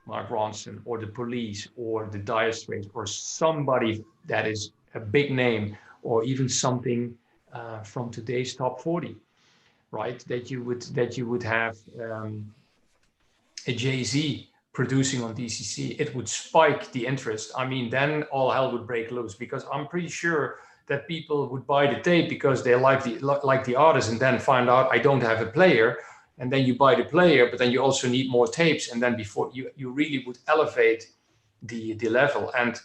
Mark Ronson or the Police or the Dire Straits or somebody that is a big name, or even something from today's top 40, right? That you would have a Jay-Z producing on DCC. It would spike the interest. I mean, then all hell would break loose, because I'm pretty sure that people would buy the tape because they like the artist, and then find out I don't have a player, and then you buy the player, but then you also need more tapes, and then before you really would elevate the level. And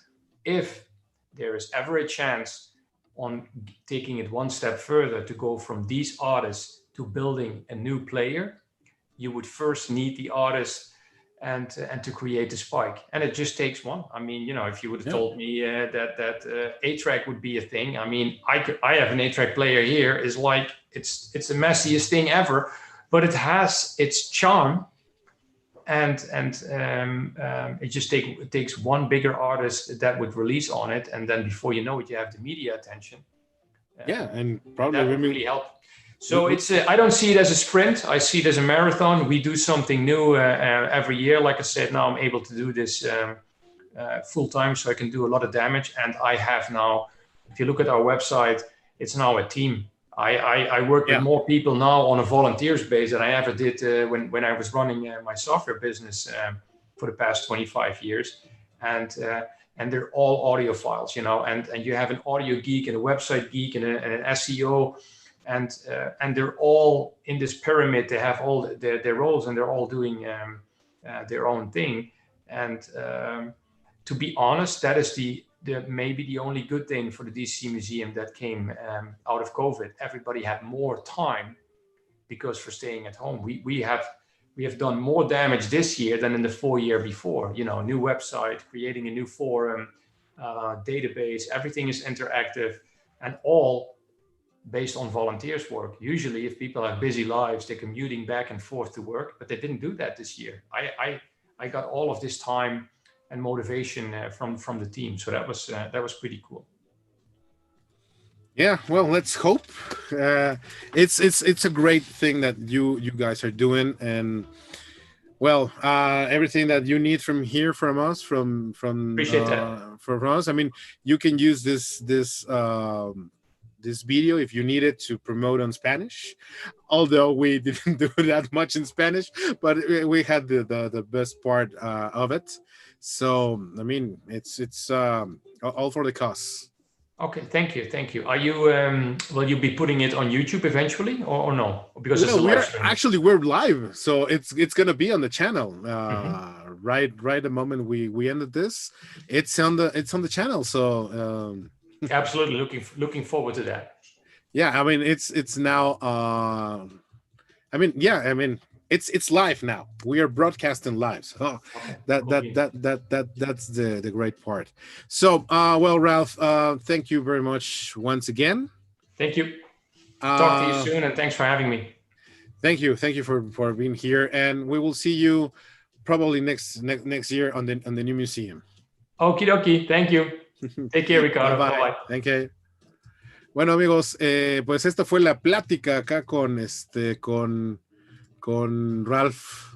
if there is ever a chance on taking it one step further to go from these artists to building a new player, you would first need the artist and to create the spike. And it just takes one. I mean, you know, if you would have told me that 8-track would be a thing, I mean, I have an 8-track player here. Is like it's the messiest thing ever, but it has its charm. And it just takes one bigger artist that would release on it, and then before you know it, you have the media attention. And probably that would really help. So it's I don't see it as a sprint. I see it as a marathon. We do something new every year. Like I said, now I'm able to do this full time, so I can do a lot of damage. And I have now, if you look at our website, it's now a team. I work with more people now on a volunteers base than I ever did when I was running my software business for the past 25 years. And they're all audiophiles, you know, and you have an audio geek and a website geek and an SEO. And they're all in this pyramid. They have all their roles, and they're all doing their own thing. And to be honest, that is the maybe the only good thing for the DC Museum that came out of COVID. Everybody had more time because for staying at home. We have done more damage this year than in the 4 year before. You know, new website, creating a new forum, database. Everything is interactive, and all based on volunteers work. Usually if people have busy lives, they're commuting back and forth to work, but they didn't do that this year. I got all of this time and motivation from the team. So that was pretty cool. Yeah, well, let's hope. It's a great thing that you guys are doing, and well, everything that you need from us, from appreciate that. from us. I mean, you can use this video if you need it to promote on Spanish, although we didn't do that much in Spanish, but we had the best part of it. So I mean, it's all for the cause. Okay, thank you. Are you will you be putting it on YouTube eventually, or no? Because it's we're live, so it's gonna be on the channel right the moment we ended this. It's on the channel, so absolutely looking forward to that. Yeah, I mean it's now it's live now. We are broadcasting live. So that's the great part. So well, Ralf, thank you very much once again. Thank you. Talk to you soon, and thanks for having me. Thank you for being here, and we will see you probably next year on the new museum. Okie dokie. Thank you. Take care, Ricardo. Bye, bye. Thank you. Bueno, amigos, pues esta fue la plática acá con Ralf,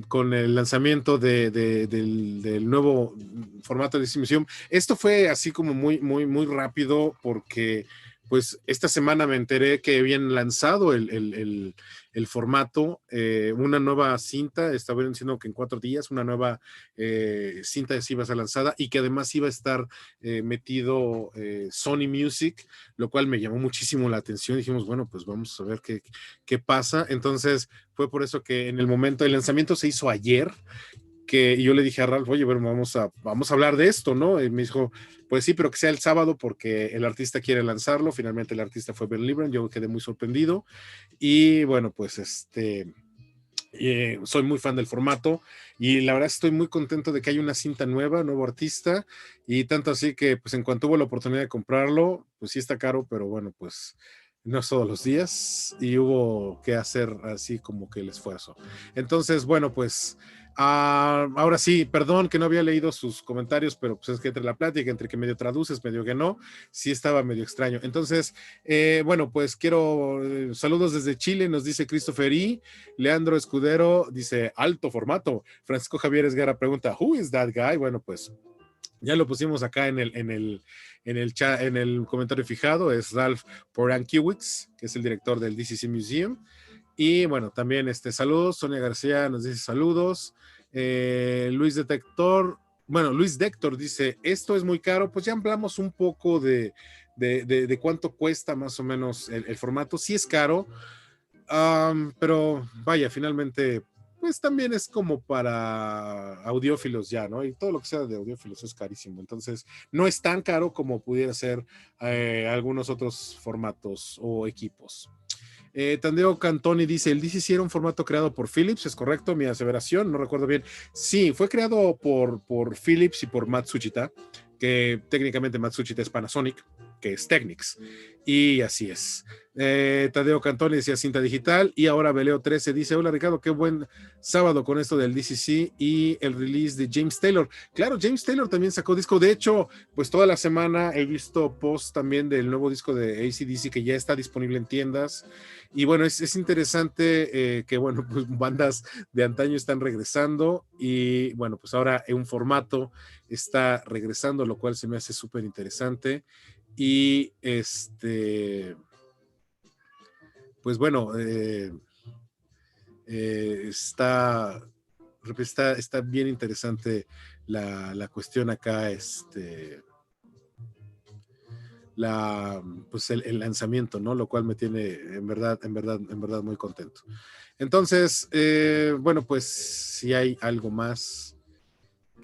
con el lanzamiento del nuevo formato de DC Museum. Esto fue así como muy rápido porque pues esta semana me enteré que habían lanzado el formato, una nueva cinta, estaba diciendo que en 4 días una nueva cinta iba a ser lanzada y que además iba a estar metido Sony Music, lo cual me llamó muchísimo la atención. Dijimos, bueno, pues vamos a ver qué pasa. Entonces fue por eso que en el momento del lanzamiento se hizo ayer, y yo le dije a Ralf, oye, bueno, vamos a hablar de esto, ¿no? Y me dijo, pues sí, pero que sea el sábado porque el artista quiere lanzarlo. Finalmente el artista fue Ben Libran, yo quedé muy sorprendido. Y bueno, pues soy muy fan del formato y la verdad estoy muy contento de que hay una cinta nueva, nuevo artista, y tanto así que pues en cuanto hubo la oportunidad de comprarlo, pues sí está caro, pero bueno, pues no es todos los días y hubo que hacer así como que el esfuerzo. Entonces, bueno, pues ahora sí, perdón que no había leído sus comentarios, pero pues es que entre la plática, entre que medio traduces, medio que no, sí estaba medio extraño. Entonces, bueno, pues quiero saludos desde Chile, nos dice Christopher I. Leandro Escudero dice alto formato. Francisco Javier Esguerra pregunta, who is that guy? Bueno, pues ya lo pusimos acá en el chat, en el comentario fijado, es Ralf Porankiewicz, que es el director del DCC Museum. Y bueno, también saludos, Sonia García nos dice saludos, Luis Dector dice, esto es muy caro. Pues ya hablamos un poco de cuánto cuesta más o menos el formato. Sí es caro, pero vaya, finalmente pues también es como para audiófilos ya, ¿no? Y todo lo que sea de audiófilos es carísimo, entonces no es tan caro como pudiera ser algunos otros formatos o equipos. Tandeo Cantoni dice, el DCC era un formato creado por Philips, ¿es correcto mi aseveración? No recuerdo bien. Sí, fue creado por Philips y por Matsushita, que técnicamente Matsushita es Panasonic, que es Technics, y así es. Tadeo Cantoni decía cinta digital, y ahora Beleo 13 dice, hola Ricardo, qué buen sábado con esto del DCC y el release de James Taylor. Claro, James Taylor también sacó disco, de hecho, pues toda la semana he visto posts también del nuevo disco de AC/DC que ya está disponible en tiendas, y bueno, es interesante que bueno, pues bandas de antaño están regresando, y bueno, pues ahora en un formato está regresando, lo cual se me hace súper interesante. Y pues bueno, está bien interesante la cuestión acá, pues el lanzamiento, ¿no? Lo cual me tiene en verdad muy contento. Entonces, bueno, pues si hay algo más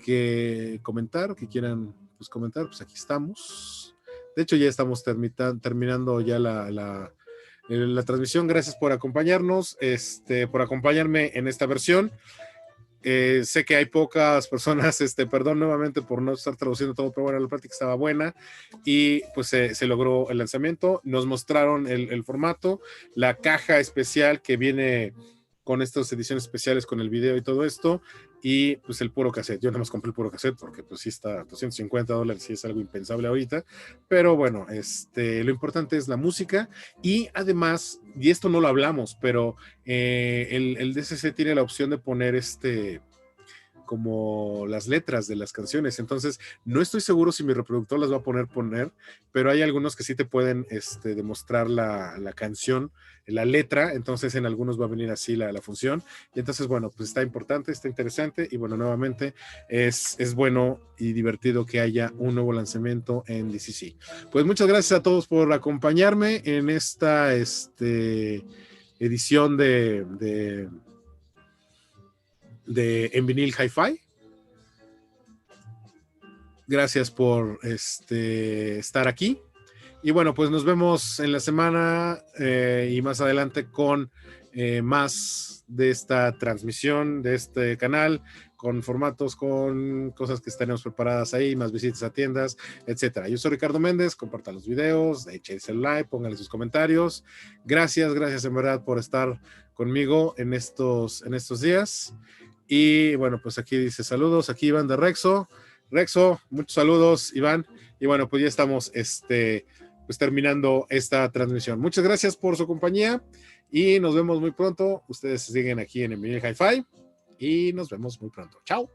que comentar, que quieran pues comentar, pues aquí estamos. De hecho, ya estamos terminando ya la transmisión. Gracias por acompañarnos, por acompañarme en esta versión. Sé que hay pocas personas, perdón nuevamente por no estar traduciendo todo, pero bueno, la plática estaba buena y pues se logró el lanzamiento. Nos mostraron el formato, la caja especial que viene con estas ediciones especiales con el video y todo esto, y pues el puro cassette. Yo nada más compré el puro cassette porque pues sí está $250, y es algo impensable ahorita, pero bueno, lo importante es la música, y además, y esto no lo hablamos, pero el DCC tiene la opción de poner como las letras de las canciones. Entonces no estoy seguro si mi reproductor las va a poner, pero hay algunos que sí te pueden demostrar la canción, la letra. Entonces en algunos va a venir así la función, y entonces bueno, pues está importante, está interesante, y bueno, nuevamente es bueno y divertido que haya un nuevo lanzamiento en DCC. Pues muchas gracias a todos por acompañarme en esta edición de En Vinil Hi-Fi. Gracias por estar aquí, y bueno, pues nos vemos en la semana y más adelante con más de esta transmisión de este canal, con formatos, con cosas que tenemos preparadas ahí, más visitas a tiendas, etcétera. Yo soy Ricardo Méndez, compartan los videos, échense el like, pónganle sus comentarios. Gracias en verdad por estar conmigo en estos días. Y bueno, pues aquí dice saludos, aquí Iván de Rexo, muchos saludos, Iván. Y bueno, pues ya estamos pues terminando esta transmisión. Muchas gracias por su compañía y nos vemos muy pronto. Ustedes siguen aquí en el Hi-Fi y nos vemos muy pronto. Chao.